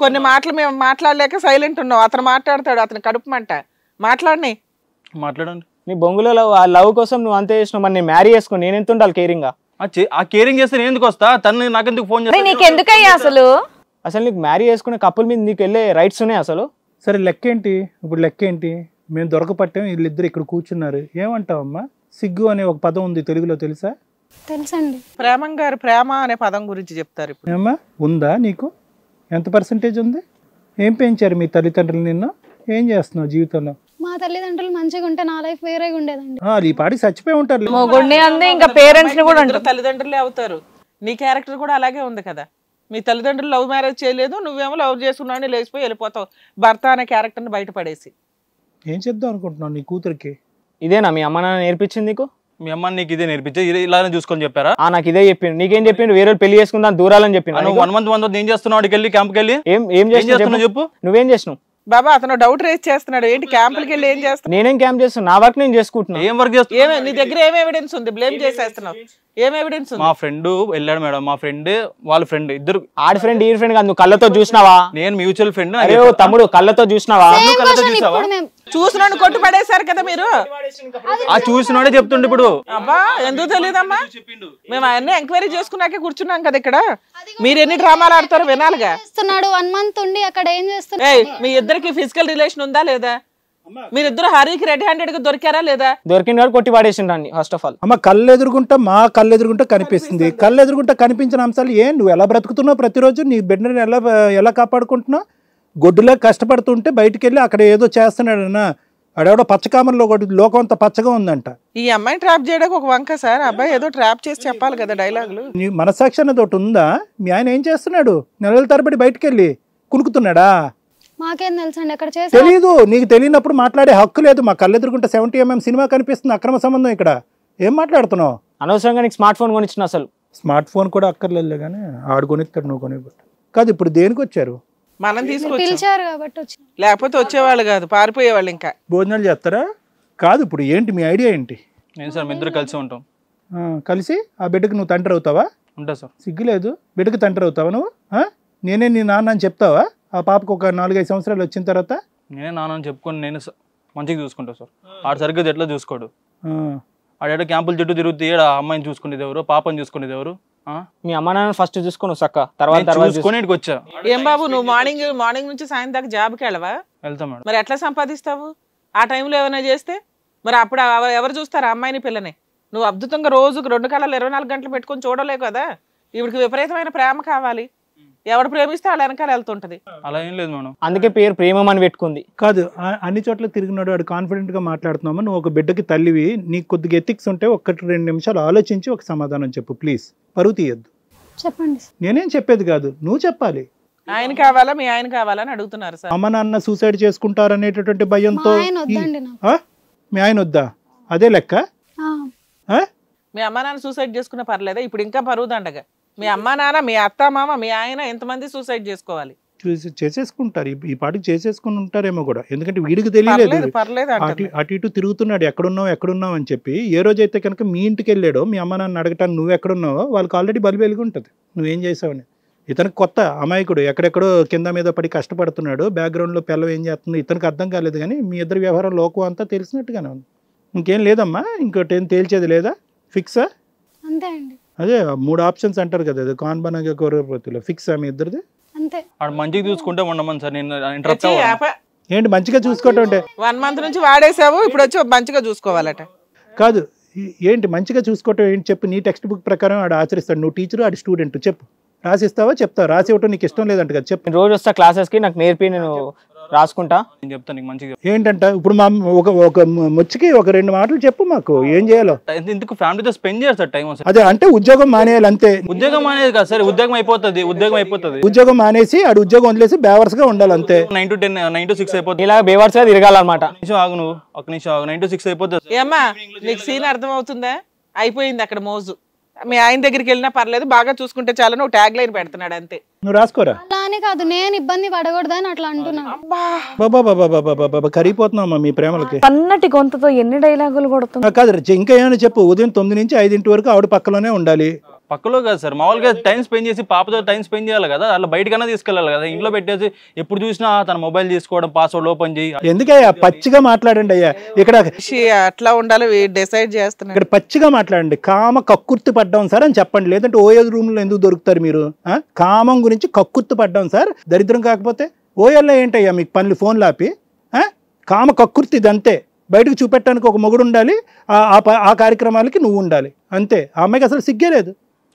కొన్ని మాటలు మేము మాట్లాడలేక సైలెంట్ ఉన్నావు. అతను మాట్లాడతాడు, అతను కడుపు మంట. మాట్లాడిని మాట్లాడండి. నీ బొంగులో ఆ లవ్ కోసం నువ్వు అంతే చేసినావు, మరి నేను మ్యారీ చేసుకుని నేను ఎంత ఉండాలి కేరింగ్ గా? ఆ కేరింగ్ చేస్తే నేను ఎందుకు వస్తా? తను నాకెందుకు ఫోన్ అరే నీకు ఎందుకయ్యా అసలు? అసలు నీకు మ్యారీ చేసుకునే కప్పుల మీద నీకు వెళ్ళే రైట్స్ ఉన్నాయి అసలు? సరే లెక్క ఏంటి ఇప్పుడు? లెక్క ఏంటి? మేము దొరకపట్టాం, వీళ్ళిద్దరు ఇక్కడ కూర్చున్నారు, ఏమంటావమ్మా? సిగ్గు అనే ఒక పదం ఉంది తెలుగులో, తెలుసా? తెలుసండి. ప్రేమం గారు ప్రేమ అనే పదం గురించి చెప్తారు ఇప్పుడు. ఏమ్మా ఉందా నీకు? ఎంత పర్సంటేజ్ ఉంది? ఏం పెంచారు మీ తల్లిదండ్రులు నిన్ను? ఏం చేస్తున్నావు జీవితంలో? మా తల్లిదండ్రులు మంచిగా ఉంటే నా లైఫ్ వేరేగా ఉండేదండి. ఈ పాటికి చచ్చిపోయి ఉంటారు. మొగుడిని అంది ఇంకా పేరెంట్స్ ని కూడా అంటారు. తల్లిదండ్రులే అవుతారు. నీ క్యారెక్టర్ కూడా అలాగే ఉంది కదా. మీ తల్లిదండ్రులు లవ్ మ్యారేజ్ చేయలేదు, నువ్వేమో లవ్ చేసుకున్నావు, లేచిపోయి వెళ్ళిపోతావు భర్త అనే క్యారెక్టర్ని బయటపడేసి. ఏం చేద్దాం అనుకుంటున్నావు నీ కూతురికి? ఇదేనా మీ అమ్మ నాన్న నేర్పించింది నీకు? మీ అమ్మ నీకు ఇదే నేర్పించే, ఇలానే చూసుకొని చెప్పారా? నాకు ఇదే చెప్పిండు. నీకేం చెప్పిండు? వేరే పెళ్లి చేసుకుందాం దూరాలని చెప్పిండు. 1 month ఏం చేస్తున్నావు? అడికి వెళ్ళి క్యాంప్కి వెళ్ళి ఏం చేస్తున్నావు చెప్పు. నువ్వేం చేసినావు? బాబా అతను డౌట్ రేస్ చేస్తున్నాడు. ఏంటి క్యాంపులకి వెళ్ళి ఏం చేస్తున్నావు? నేనేం క్యాంప్ చేస్తున్నా? నా వర్క్ నేను చేసుకుంటున్నా. ఏం వర్క్ చేస్తున్నా? నీ దగ్గర ఏం ఎవిడెన్స్ ఉంది? బ్లేమ్ చేసేస్తున్నావు. ఏం ఎవిడెన్స్ ఉంది? మా ఫ్రెండ్ వెళ్ళాడు మేడం, మా ఫ్రెండ్ వాళ్ళ ఫ్రెండ్ ఇద్దరు. ఆడి ఫ్రెండ్ ఈ ఫ్రెండ్ కాదు, నువ్వు కళ్ళతో చూసినావా? నేను మ్యూచువల్ ఫ్రెండ్. అరే తమ్ముడు కళ్ళతో చూసినావా? చూసినాడు కొట్టు పడేశారు కదా మీరు. ఆ చూసినాడే చెప్తుండే ఇప్పుడు. అబ్బా ఎందుకు తెలియదమ్మా? మేము అవన్నీ ఎంక్వైరీ చేసుకున్నాకే కూర్చున్నాం కదా ఇక్కడ. మీరు ఎన్ని డ్రామాలు ఆడతారో వినాలిగా. 1 month ఉండి అక్కడ ఏం చేస్తున్నా? మీ ఇద్దరికి ఫిజికల్ రిలేషన్ ఉందా లేదా? మీరిద్దరు హరికి రెడ్ హ్యాండెడ్ గా దొరికారా లేదా? దొరికిన వాడు కొట్టి పడేసిండ్రు ఫస్ట్ ఆఫ్ ఆల్. అమ్మ కళ్ళు ఎదురుగుంటా, మా కళ్ళు ఎదురుగుంటా కనిపిస్తుంది. కళ్ళు ఎదురుగుంటా కనిపించిన అంశాలు నువ్వు ఎలా బ్రతుకుతున్నావు? ప్రతిరోజు నీ బిడ్డని ఎలా కాపాడుకుంటున్నావు? గొడ్డులా కష్టపడుతుంటే బయటికి వెళ్ళి అక్కడ ఏదో చేస్తున్నాడన్నా, ఆడెవడో పచ్చకామర్లో లోకం అంతా పచ్చగా ఉందంట. ఈ అమ్మాయిని ట్రాప్ చేయడానికి ఒక వంక సార్. అబ్బాయి ఏదో ట్రాప్ చేసి చెప్పాలి కదా డైలాగులు. నీ మనసాక్షి అన్నది ఒకటి ఉందా? మీ ఆయన ఏం చేస్తున్నాడు? నెలల తరబడి బయటికి వెళ్ళి కునుకుతున్నాడా? మాకేం తెలుసండి ఎక్కడ చేసి. తెలీదు. నీకు తెలియనప్పుడు మాట్లాడే హక్కు లేదు. మా కళ్ళు ఎదురుకుంటే 70mm సినిమా కనిపిస్తుంది. అక్రమ సంబంధం ఇక్కడ. ఏం మాట్లాడుతున్నావు? అనవసరంగా నీకు స్మార్ట్ ఫోన్ కొనిచ్చిన. అసలు స్మార్ట్ ఫోన్ కూడా అక్కర్లేదు కానీ ఆడు కొనిస్తాడు, నువ్వు కొనిపోతాడు కాదు. ఇప్పుడు దేనికి వచ్చారు? మనం తీసుకొచ్చాం, పిలిచారు కాబట్టి వచ్చి. లేకపోతే వచ్చేవాళ్ళు కాదు, పారిపోయేవాళ్ళు. ఇంకా భోజనాలు చేస్తారా? కాదు. ఇప్పుడు ఏంటి మీ ఐడియా ఏంటి? నేను సార్ మీ ఇద్దరు కలిసి ఉంటాం. కలిసి ఆ బిడ్డకు నువ్వు తండ్రి అవుతావా? ఉంటా సార్. సిగ్గులేదు? బిడ్డకు తండ్రి అవుతావా నువ్వు? నేనే నీ నాన్న అని చెప్తావా? ఆ పాపకు ఒక 4-5 సంవత్సరాలు వచ్చిన తర్వాత నేనే నాన్న చెప్పుకొని నేను మంచిగా చూసుకుంటా సార్. ఆడు సరిగ్గా ఎట్లా చూసుకోడు. ఆడేటో క్యాంపుల చుట్టూ తిరుగుతూ ఆ అమ్మాయిని చూసుకునేది ఎవరు, పాపని చూసుకునేది ఎవరు? మీ అమ్మ నాన్న ఫస్ట్ చూసుకుని సక్క తర్వాత చూసుకొని ఇక్కడికి వచ్చా. ఏం బాబు నువ్వు మార్నింగ్ నుంచి సాయంత్రం దాకా జాబ్కి వెళ్ళవా? వెళ్తా మేడం. మరి ఎట్లా సంపాదిస్తావు? ఆ టైంలో ఏమైనా చేస్తే మరి అప్పుడు ఎవరు చూస్తారు అమ్మాయిని పిల్లని? నువ్వు అద్భుతంగా రోజుకు 2 కళలు 24 గంటలు పెట్టుకొని చూడలేవు కదా. ఇవిడికి విపరీతమైన ప్రేమ కావాలి. ఎవడు ప్రేమిస్తే వాళ్ళ వెనకాల వెళ్తుంటది. అలా ఏం లేదు మేడం. అందుకే పేరు ప్రేమం అని పెట్టుకుంది. కాదు, అన్ని చోట్ల తిరిగినాడు వాడు. కాన్ఫిడెంట్ గా మాట్లాడుతున్నామా? నువ్వు ఒక బిడ్డకి తల్లివి, నీకు కొద్దిగా ఎథిక్స్ ఉంటే 1-2 నిమిషాలు ఆలోచించి ఒక సమాధానం చెప్పు ప్లీజ్. పరువు తీయద్దు. చెప్పండి. నేనేం చెప్పేది కాదు, నువ్వు చెప్పాలి. ఆయన కావాలా మీ ఆయన కావాలని అడుగుతున్నారు సార్. అమ్మ నాన్న సూసైడ్ చేసుకుంటారనేటటువంటి భయంతో. మీ ఆయన వద్దా? అదే లెక్క. మీ అమ్మ నాన్న సూసైడ్ చేసుకున్న పర్లేదా? ఇప్పుడు ఇంకా పరువు దండగా. మీ అమ్మ నాన్న, మీ అత్త మామ, మీ ఆయన ఎంతమంది సూసైడ్ చేసుకోవాలి? చేసేసుకుంటారు. ఈ పాటికి చేసేసుకుని ఉంటారేమో కూడా. ఎందుకంటే వీడికి తెలియలేదు. అటు ఇటు తిరుగుతున్నాడు ఎక్కడున్నావు అని చెప్పి. ఏ రోజైతే కనుక మీ ఇంటికి వెళ్ళాడో మీ అమ్మ నాన్న అడగటానికి నువ్వు ఎక్కడున్నావో వాళ్ళకి ఆల్రెడీ బలి వెలిగి ఉంటుంది నువ్వేం చేసావని. ఇతనికి కొత్త అమాయకుడు, ఎక్కడెక్కడో కింద మీద పడి కష్టపడుతున్నాడు. బ్యాక్గ్రౌండ్లో పిల్లలు ఏం చేస్తుంది ఇతనికి అర్థం కాలేదు. కానీ మీ ఇద్దరు వ్యవహారం లోకం అంతా తెలిసినట్టుగానే ఉంది. ఇంకేం లేదమ్మా, ఇంకోటి ఏం తేల్చేది లేదా? ఫిక్సా? అంతే అండి. అదే 3 ఆప్షన్స్ అంటారు కదా, అది కాన్బనగా కోరపతిలో. ఫిక్సా మీ ఇద్దరిది? అంతే. మంచిగా చూసుకుంటే ఉండమని సార్. నేను ఏంటి మంచిగా చూసుకోవటం అంటే? 1 month నుంచి వాడేసావు, ఇప్పుడు వచ్చి మంచిగా చూసుకోవాలట. కాదు, ఏంటి మంచిగా చూసుకోవటం ఏంటి చెప్పు. నీ టెక్స్ట్ బుక్ ప్రకారం ఆడు ఆచరిస్తాడు. నువ్వు టీచరు, ఆడు స్టూడెంట్. చెప్పు. రాసిస్తావా? చెప్తావు. రాసి ఇవ్వటం నీకు ఇష్టం లేదంట కదా, చెప్పు. నేను రోజు వస్తా క్లాసెస్కి, నాకు నేర్పి నేను రాసుకుంటా. నేను చెప్తాను నీకు మంచిగా. ఏంటంట ఇప్పుడు మా ఒక ముచ్చికి ఒక 2 మాటలు చెప్పు మాకు, ఏం చేయాలో. ఎందుకు ఫ్యామిలీతో స్పెండ్ చేయాలి సార్ టైం? అదే అంటే ఉద్యోగం మానేయాలి అంతే. ఉద్యోగం మానేది కాదు సార్, ఉద్యోగం అయిపోతుంది. ఉద్యోగం మానేసి ఆడు ఉద్యోగం వదిలేసి బేవర్స్ గా ఉండాలి అంతే. 9 to 10, 9 to 6 అయిపోతుంది. ఇలా బేవర్స్ గా తిరగాలన్నమాట. ఆగు నువ్వు, ఒక నిమిషం ఆగు. 9 to 6 అయిపోతుంది. ఏమ్మా నీకు సీన్ అర్థం అవుతుందా? అయిపోయింది అక్కడ మోజు. మీ ఆయన దగ్గరికి వెళ్ళినా పర్లేదు, బాగా చూసుకుంటే చాలా. నువ్వు ట్యాగ్ లైన్ పెడుతున్నాడు అంతే. నువ్వు రాసుకోరా. అలానే కాదు, నేను ఇబ్బంది పడకూడదని అట్లా అంటున్నాను. బాబా కరిగిపోతున్నావమ్మా మీ ప్రేమలకి. అన్నటి గొంతుతో ఎన్ని డైలాగులు కొడుతుంది. కాదు ఇంకా ఏమైనా చెప్పు. ఉదయం 9 నుంచి 5 వరకు ఆవిడ పక్కలోనే ఉండాలి. పక్కలో కాదు సార్, మామూలుగా టైం స్పెండ్ చేసి పాపతో టైం స్పెండ్ చేయాలి కదా, అలా బయటకన్నా తీసుకెళ్ళాలి కదా. ఇంట్లో పెట్టేసి ఎప్పుడు చూసినా తన మొబైల్ తీసుకోవడం, పాస్వర్డ్ ఓపెన్ చేయి. ఎందుకయ్యా పచ్చిగా మాట్లాడండి అయ్యా, ఇక్కడ అట్లా ఉండాలి డిసైడ్ చేస్తున్నా. ఇక్కడ పచ్చిగా మాట్లాడండి. కామ కక్కుర్తి పడ్డాం సార్ అని చెప్పండి, లేదంటే ఓఎల్ రూమ్ లో ఎందుకు దొరుకుతారు మీరు? కామం గురించి కక్కుర్తి పడ్డాం సార్, దరిద్రం కాకపోతే ఓఎల్లో ఏంటయ్యా మీకు పనులు? ఫోన్లు ఆపి కామ కక్కుర్తి ఇది అంతే. బయటకు చూపెట్టడానికి ఒక మొగుడు ఉండాలి, ఆ కార్యక్రమాలకి నువ్వు ఉండాలి అంతే. ఆ అమ్మాయికి అసలు సిగ్గే లేదు.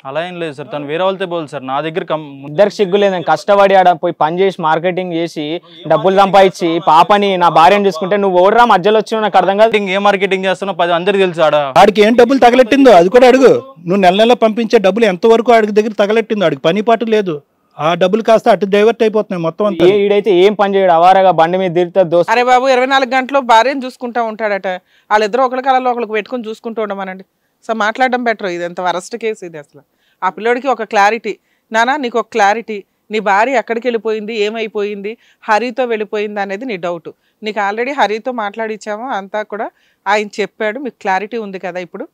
అలా ఏం లేదు సార్, తను వేరే వాళ్ళతో పోదు సార్, నా దగ్గర ఇద్దరికి సిగ్గు లేదని కష్టపడి ఆడ పోయి పని చేసి మార్కెటింగ్ చేసి డబ్బులు సంపాదించి పాపని నా భార్యను చూసుకుంటే నువ్వు ఓడరా మధ్యలో వచ్చినా నాకు అర్థం కాదు. ఏ మార్కెటింగ్ చేస్తున్నావు 10 అందరికి తెలుసు. ఆడికి ఏం డబ్బులు తగలెట్టిందో అది కూడా అడుగు. నువ్వు నెల నెల పంపించే డబ్బులు ఎంతవరకు ఆడికి దగ్గర తగలెట్టిందో, ఆడికి పని పాటు లేదు. ఆ డబ్బులు కాస్త అటు డైవర్ట్ అయిపోతున్నాయి మొత్తం అంతా. ఈడైతే ఏం పని చేయడు, అవారగా బండి మీద తిరుగుతా దోస్త్. అరే బాబు 24 గంటలు భార్యను చూసుకుంటా ఉంటాడట. వాళ్ళిద్దరు ఒకరి కళలో ఒకరికి పెట్టుకుని చూసుకుంటూ ఉండమనండి. సో మాట్లాడడం బెటర్. ఇది ఎంత వరస్ట్ కేసు ఇది అసలు. ఆ పిల్లోడికి ఒక క్లారిటీ, నానా నీకు ఒక క్లారిటీ, నీ భార్య ఎక్కడికి వెళ్ళిపోయింది, ఏమైపోయింది, హరితో వెళ్ళిపోయింది అనేది నీ డౌట్. నీకు ఆల్రెడీ హరితో మాట్లాడిచ్చాము అంతా కూడా, ఆయన చెప్పాడు, మీకు క్లారిటీ ఉంది కదా. ఇప్పుడు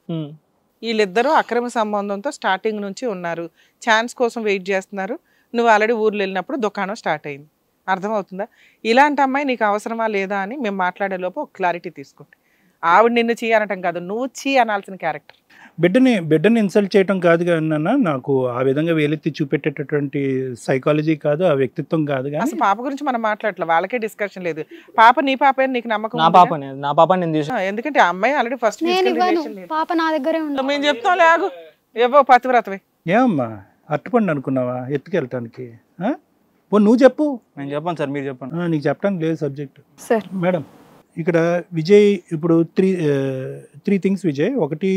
వీళ్ళిద్దరూ అక్రమ సంబంధంతో స్టార్టింగ్ నుంచి ఉన్నారు, ఛాన్స్ కోసం వెయిట్ చేస్తున్నారు. నువ్వు ఆల్రెడీ ఊర్లో వెళ్ళినప్పుడు దుకాణం స్టార్ట్ అయింది. అర్థమవుతుందా? ఇలాంటి అమ్మాయి నీకు అవసరమా లేదా అని మేము మాట్లాడే లోపు ఒక క్లారిటీ తీసుకోండి. ఆవిడ నిన్ను చీ అనటం కాదు, నువ్వు చీ అనాల్సిన క్యారెక్టర్. బిడ్డని ఇన్సల్ట్ చేయడం కాదు కానీ నాకు ఆ విధంగా వేలెత్తి చూపెట్టేటటువంటి సైకాలజీ కాదు, ఆ వ్యక్తిత్వం కాదు. అసలు పాప గురించి మనం మాట్లాడలేదు, వాళ్ళకే డిస్కషన్ లేదు. పాప నీ పాప నీకు నమ్మకం? నా పాప నేను తీసుకు, ఎందుకంటే ఆ అమ్మాయి ఆల్రెడీ ఫస్ట్ పాప నా దగ్గరే ఉంది. మేము చెప్తాం లేగు ఏవో పతివ్రతవి. ఏమమ్మా అట్టుపండి అనుకున్నావా ఎత్తుకెళ్ళటానికి? నువ్వు చెప్పు. నేను చెప్పాను సార్, మీరు చెప్పండి. నీకు చెప్పడానికి లేదు సబ్జెక్ట్ సార్. మేడం ఇక్కడ విజయ్ ఇప్పుడు త్రీ థింగ్స్ విజయ్. ఒకటి,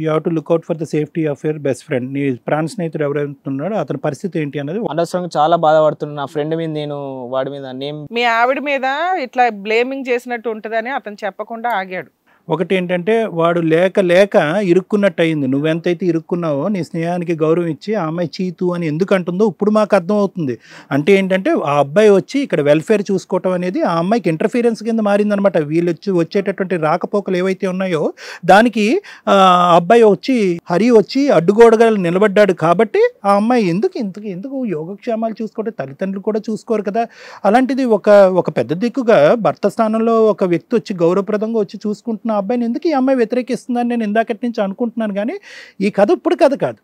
you have to look out for the safety of your best friend. నీ ప్రాణ స్నేహితుడు ఎవరైతున్నాడో అతని పరిస్థితి ఏంటి అనేది. అనవసరంగా చాలా బాధపడుతున్నా నా ఫ్రెండ్ మీద, నేను వాడి మీద మీ ఆవిడ మీద ఇట్లా బ్లేమింగ్ చేసినట్టు ఉంటుందని అతను చెప్పకుండా ఆగాడు. ఒకటి ఏంటంటే వాడు లేక ఇరుక్కున్నట్టు అయింది. నువ్వెంతైతే ఇరుక్కున్నావో నీ స్నేహానికి గౌరవం ఇచ్చి ఆ అమ్మాయి చీతు అని ఎందుకు అంటుందో ఇప్పుడు మాకు అర్థం అవుతుంది. అంటే ఏంటంటే ఆ అబ్బాయి వచ్చి ఇక్కడ వెల్ఫేర్ చూసుకోవటం అనేది ఆ అమ్మాయికి ఇంటర్ఫీరెన్స్ కింద మారిందనమాట. వీళ్ళు వచ్చేటటువంటి రాకపోకలు ఏవైతే ఉన్నాయో దానికి అబ్బాయి వచ్చి హరి వచ్చి అడ్డుగోడగా నిలబడ్డాడు కాబట్టి ఆ అమ్మాయి ఎందుకు యోగక్షేమాలు చూసుకోవడం, తల్లిదండ్రులు కూడా చూసుకోరు కదా. అలాంటిది ఒక పెద్ద దిక్కుగా భర్త స్థానంలో ఒక వ్యక్తి వచ్చి గౌరవప్రదంగా వచ్చి చూసుకుంటున్న అబ్బాయిని ఎందుకు ఈ అమ్మాయి వ్యతిరేకిస్తుందని నేను ఇందాకటి నుంచి అనుకుంటున్నాను. కానీ ఈ కథ ఇప్పుడు కథ కాదు.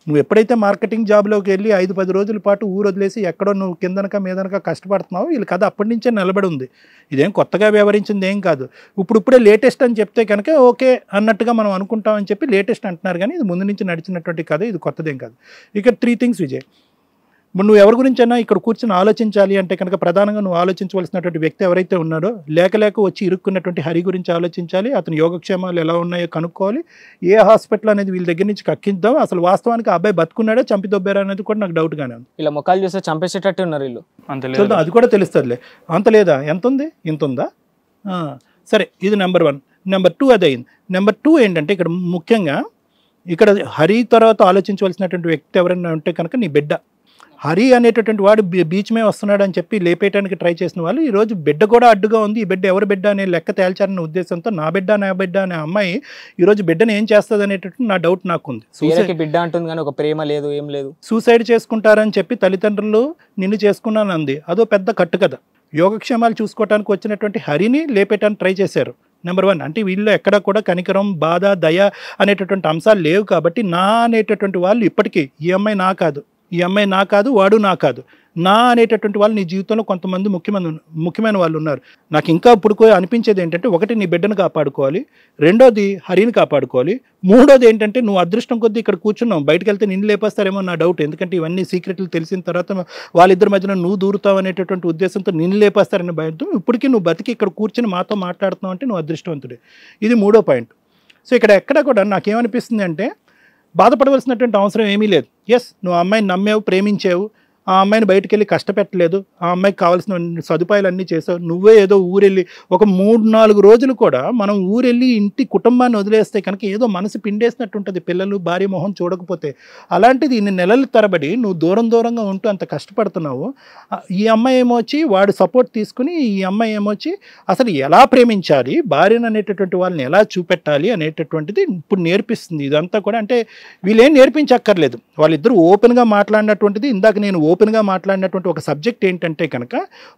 నువ్వు ఎప్పుడైతే మార్కెటింగ్ జాబ్లోకి వెళ్ళి 5-10 రోజుల పాటు ఊరు వదిలేసి ఎక్కడో నువ్వు కిందనక మీదనక కష్టపడుతున్నావు, వీళ్ళ కథ అప్పటి నుంచే నిలబడి ఉంది. ఇదేం కొత్తగా వ్యవహరించింది ఏం కాదు. ఇప్పుడే లేటెస్ట్ అని చెప్తే కనుక ఓకే అన్నట్టుగా మనం అనుకుంటామని చెప్పి లేటెస్ట్ అంటున్నారు. కానీ ఇది ముందు నుంచి నడిచినటువంటి కథ, ఇది కొత్తదేం కాదు. ఇక్కడ 3 థింగ్స్ విజయ్. నువ్వు ఎవరి గురించి అయినా ఇక్కడ కూర్చొని ఆలోచించాలి అంటే కనుక ప్రధానంగా నువ్వు ఆలోచించవలసినటువంటి వ్యక్తి ఎవరైతే ఉన్నాడో, లేక వచ్చి ఇరుక్కున్నటువంటి హరి గురించి ఆలోచించాలి. అతని యోగక్షేమాలు ఎలా ఉన్నాయో కనుక్కోవాలి. ఏ హాస్పిటల్ అనేది వీళ్ళ దగ్గర నుంచి కక్కిద్దాం. అసలు వాస్తవానికి ఆ అబ్బాయి బతుకున్నాడో చంపి దొబ్బారా అనేది కూడా నాకు డౌట్గానే ఉంది. ఇలా ముఖాలు చూస్తే చంపేసేటట్టు ఉన్నారు వీళ్ళు. చూద్దాం, అది కూడా తెలుస్తుందిలే. అంత లేదా, ఎంత ఉంది, ఇంత ఉందా? సరే, ఇది నెంబర్ 1. నెంబర్ 2 అది అయింది. నెంబర్ 2 ఏంటంటే ఇక్కడ ముఖ్యంగా ఇక్కడ హరి తర్వాత ఆలోచించవలసినటువంటి వ్యక్తి ఎవరైనా ఉంటే కనుక నీ బిడ్డ. హరి అనేటటువంటి వాడు బీచ్ మీద వస్తున్నాడు అని చెప్పి లేపేయడానికి ట్రై చేసిన వాళ్ళు ఈరోజు బిడ్డ కూడా అడ్డుగా ఉంది. ఈ బిడ్డ ఎవరి బిడ్డ అనే లెక్క తేల్చారన్న ఉద్దేశంతో నా బిడ్డ అనే అమ్మాయి ఈరోజు బిడ్డను ఏం చేస్తుంది అనేటటువంటి నా డౌట్ నాకు ఉంది. బిడ్డ అంటుంది కానీ ఒక ప్రేమ లేదు, ఏం లేదు. సూసైడ్ చేసుకుంటారని చెప్పి తల్లిదండ్రులు నిన్ను చేసుకున్నాను అంది, అదో పెద్ద కట్టు కదా. యోగక్షేమాలు చూసుకోవడానికి వచ్చినటువంటి హరిని లేపేయడానికి ట్రై చేశారు. నెంబర్ 1 అంటే వీళ్ళు ఎక్కడ కూడా కనికరం, బాధ, దయ అనేటటువంటి అంశాలు లేవు కాబట్టి నా అనేటటువంటి వాళ్ళు ఇప్పటికీ ఈ అమ్మాయి నా కాదు, వాడు నా కాదు, నా అనేటటువంటి వాళ్ళు నీ జీవితంలో కొంతమంది ముఖ్యమైన వాళ్ళు ఉన్నారు. నాకు ఇంకా ఇప్పుడు అనిపించేది ఏంటంటే, ఒకటి నీ బిడ్డను కాపాడుకోవాలి, రెండోది హరిని కాపాడుకోవాలి, మూడోది ఏంటంటే నువ్వు అదృష్టం కొద్దీ ఇక్కడ కూర్చున్నావు, బయటకు వెళ్తే నిన్ను లేపేస్తారేమో నా డౌట్. ఎందుకంటే ఇవన్నీ సీక్రెట్లు తెలిసిన తర్వాత వాళ్ళిద్దరి మధ్యన నువ్వు దూరుతావు అనేటటువంటి ఉద్దేశంతో నిన్ను లేపేస్తారని భయంతో ఇప్పటికీ నువ్వు బతికి ఇక్కడ కూర్చుని మాతో మాట్లాడుతున్నావు అంటే నువ్వు అదృష్టవంతుడే. ఇది 3వ పాయింట్. సో ఇక్కడ ఎక్కడ కూడా నాకేమనిపిస్తుంది అంటే బాధపడవలసినటువంటి అవసరం ఏమీ లేదు. ఎస్, నువ్వు అమ్మాయిని నమ్మావు, ప్రేమించావు, ఆ అమ్మాయిని బయటికి వెళ్ళి కష్టపెట్టలేదు, ఆ అమ్మాయికి కావాల్సిన సదుపాయాలు అన్నీ చేసావు. నువ్వే ఏదో ఊరెళ్ళి ఒక 3-4 రోజులు కూడా మనం ఊరెళ్ళి ఇంటి కుటుంబాన్ని వదిలేస్తే కనుక ఏదో మనసు పిండేసినట్టు ఉంటుంది, పిల్లలు భార్య మొహం చూడకపోతే. అలాంటిది ఇన్ని నెలల తరబడి నువ్వు దూరంగా ఉంటూ అంత కష్టపడుతున్నావు. ఈ అమ్మాయి ఏమో వచ్చి వాడు సపోర్ట్ తీసుకుని, ఈ అమ్మాయి ఏమో వచ్చి అసలు ఎలా ప్రేమించాలి, భార్యను అనేటటువంటి వాళ్ళని ఎలా చూపెట్టాలి అనేటటువంటిది ఇప్పుడు నేర్పిస్తుంది. ఇదంతా కూడా అంటే వీళ్ళేం నేర్పించక్కర్లేదు, వాళ్ళిద్దరూ ఓపెన్గా మాట్లాడినటువంటిది. ఇందాక నేను ఓపెన్గా మాట్లాడినటువంటి ఒక సబ్జెక్ట్ ఏంటంటే కనుక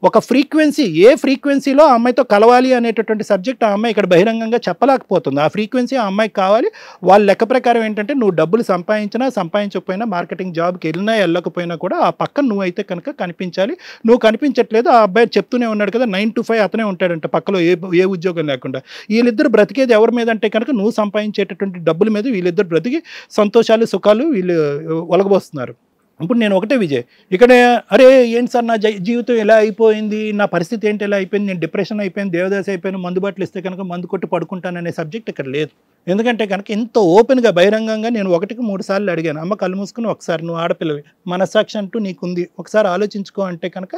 ఒక ఫ్రీక్వెన్సీ, ఏ ఫ్రీక్వెన్సీలో ఆ అమ్మాయితో కలవాలి అనేటటువంటి సబ్జెక్ట్ ఆ అమ్మాయి ఇక్కడ బహిరంగంగా చెప్పలేకపోతుంది. ఆ ఫ్రీక్వెన్సీ ఆ అమ్మాయికి కావాలి. వాళ్ళ లెక్క ప్రకారం ఏంటంటే నువ్వు డబ్బులు సంపాదించకపోయినా, మార్కెటింగ్ జాబ్కి వెళ్ళకపోయినా కూడా ఆ పక్కన నువ్వైతే కనుక కనిపించాలి. నువ్వు కనిపించట్లేదు. ఆ అబ్బాయి చెప్తూనే ఉన్నాడు కదా, 9 to 5 అతనే ఉంటాడంట పక్కలో, ఏ ఉద్యోగం లేకుండా. వీళ్ళిద్దరు బ్రతికేది ఎవరి మీద అంటే కనుక నువ్వు సంపాదించేటటువంటి డబ్బుల మీద వీళ్ళిద్దరు బ్రతికి సంతోషాలు సుఖాలు వీళ్ళు ఒలగబోస్తున్నారు. ఇప్పుడు నేను ఒకటే విజయ్ ఇక్కడ, అరే ఏంటి సార్ నా జీవితం ఎలా అయిపోయింది, నా పరిస్థితి ఏంటి ఎలా అయిపోయింది, నేను డిప్రెషన్ అయిపోయింది, దేవదాసి అయిపోయాను, మందు బాటలు ఇస్తే కనుక మందు కొట్టి పడుకుంటాననే సబ్జెక్ట్ ఇక్కడ లేదు. ఎందుకంటే కనుక ఎంతో ఓపెన్గా బహిరంగంగా నేను 1-3 సార్లు అడిగాను, అమ్మ కళ్ళు మూసుకుని ఒకసారి నువ్వు ఆడపిల్లవి, మనస్సాక్షి అంటూ నీకుంది, ఒకసారి ఆలోచించుకో అంటే కనుక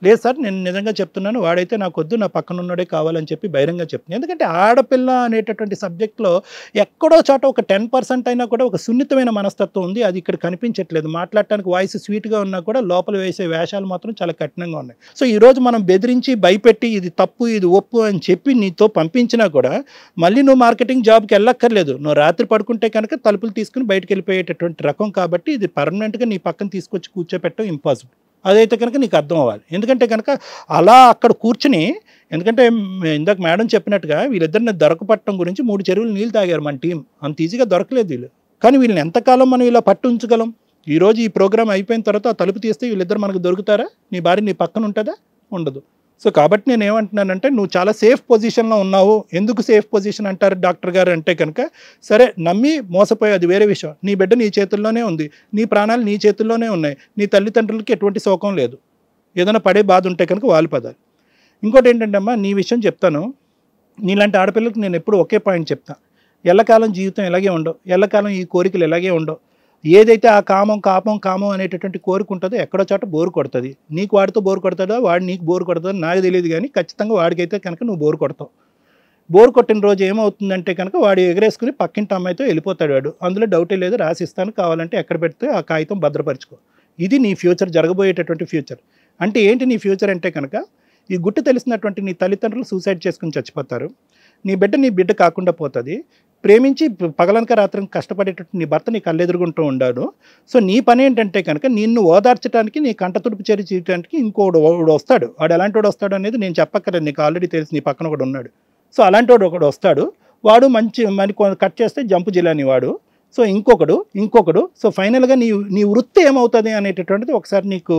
లేదు సార్ నేను నిజంగా చెప్తున్నాను, వాడైతే నాకు వద్దు, నా పక్కన ఉన్నోడే కావాలని చెప్పి బహిరంగంగా చెప్తున్నాను. ఎందుకంటే ఆడపిల్ల అనేటటువంటి సబ్జెక్ట్లో ఎక్కడో చోట ఒక 10% అయినా కూడా ఒక సున్నితమైన మనస్తత్వం ఉంది, అది ఇక్కడ కనిపించట్లేదు. మాట్లాడటానికి వాయిస్ స్వీట్గా ఉన్నా కూడా లోపల వేసే వేషాలు మాత్రం చాలా కఠినంగా ఉన్నాయి. సో ఈరోజు మనం బెదిరించి భయపెట్టి ఇది తప్పు ఇది ఒప్పు అని చెప్పి నీతో పంపించినా కూడా మళ్ళీ నువ్వు మార్కెటింగ్ జాబ్కి వెళ్ళక్కర్లేదు. నువ్వు రాత్రి పడుకుంటే కనుక తలుపులు తీసుకుని బయటకు వెళ్ళిపోయేటటువంటి రకం కాబట్టి ఇది పర్మనెంట్గా నీ పక్కన తీసుకొచ్చి కూర్చోపెట్టడం ఇంపాసిబుల్. అదైతే కనుక నీకు అర్థం అవ్వాలి. ఎందుకంటే కనుక అలా అక్కడ కూర్చుని, ఎందుకంటే ఇందాక మేడం చెప్పినట్టుగా వీళ్ళిద్దరిని దొరకపట్టడం గురించి 3 చెరువులు నీళ్ళు తాగారు మన టీం. అంత ఈజీగా దొరకలేదు వీళ్ళు. కానీ వీళ్ళని ఎంతకాలం మనం ఇలా పట్టు ఉంచగలం? ఈరోజు ఈ ప్రోగ్రామ్ అయిపోయిన తర్వాత ఆ తలుపు తీస్తే వీళ్ళిద్దరు మనకు దొరుకుతారా? నీ భార్య నీ పక్కన ఉంటుందా? ఉండదు. సో కాబట్టి నేను ఏమంటున్నానంటే నువ్వు చాలా సేఫ్ పొజిషన్లో ఉన్నావు. ఎందుకు సేఫ్ పొజిషన్ అంటారు డాక్టర్ గారు అంటే కనుక, సరే నమ్మి మోసపోయి అది వేరే విషయం. నీ బిడ్డ నీ చేతుల్లోనే ఉంది, నీ ప్రాణాలు నీ చేతుల్లోనే ఉన్నాయి, నీ తల్లిదండ్రులకి ఎటువంటి శోకం లేదు. ఏదైనా పడే బాధ ఉంటే కనుక వాళ్ళు పదాలి. ఇంకోటి ఏంటంటే అమ్మా, నీ విషయం చెప్తాను, నీలాంటి ఆడపిల్లలకు నేను ఎప్పుడు ఒకే పాయింట్ చెప్తాను, ఎల్లకాలం జీవితం ఇలాగే ఉండవు, ఎల్లకాలం ఈ కోరికలు ఇలాగే ఉండవు. ఏదైతే ఆ కామం అనేటటువంటి కోరిక ఉంటుందో ఎక్కడో చోట బోరు కొడుతుంది. నీకు వాడితో బోరు కొడతాడో వాడు నీకు బోరు కొడుతుందో నాకు తెలియదు, కానీ ఖచ్చితంగా వాడికైతే కనుక నువ్వు బోరు కొడతావు. బోరు కొట్టిన రోజు ఏమవుతుందంటే కనుక వాడు ఎగరేసుకుని పక్కింటి అమ్మాయితో వెళ్ళిపోతాడు. వాడు అందులో డౌటే లేదు, రాసిస్తాను, కావాలంటే ఎక్కడ పెడితే ఆ కాగితం భద్రపరచుకో. ఇది నీ ఫ్యూచర్, జరగబోయేటటువంటి ఫ్యూచర్. అంటే ఏంటి నీ ఫ్యూచర్ అంటే కనుక, ఈ గుట్టు తెలిసినటువంటి నీ తల్లిదండ్రులు సూసైడ్ చేసుకుని చచ్చిపోతారు, నీ బిడ్డ కాకుండా పోతుంది, ప్రేమించి పగలనక రాత్రికి కష్టపడేటట్టు నీ భర్త నీ కళ్ళెదురుగుంటూ ఉండాడు. సో నీ పని ఏంటంటే కనుక నిన్ను ఓదార్చడానికి, నీ కంటతుడుపు చర్య చేయడానికి ఇంకోడు వస్తాడు. వాడు ఎలాంటి వాడు వస్తాడు అనేది నేను చెప్పక్కర్లేదు, నీకు ఆల్రెడీ తెలుసు, నీ పక్కన ఒకడు ఉన్నాడు. సో అలాంటి వాడు ఒకడు వస్తాడు, వాడు మరి కట్ చేస్తే జంపు జిలాని వాడు. సో ఇంకొకడు సో ఫైనల్గా నీ వృత్తి ఏమవుతుంది అనేటటువంటిది ఒకసారి నీకు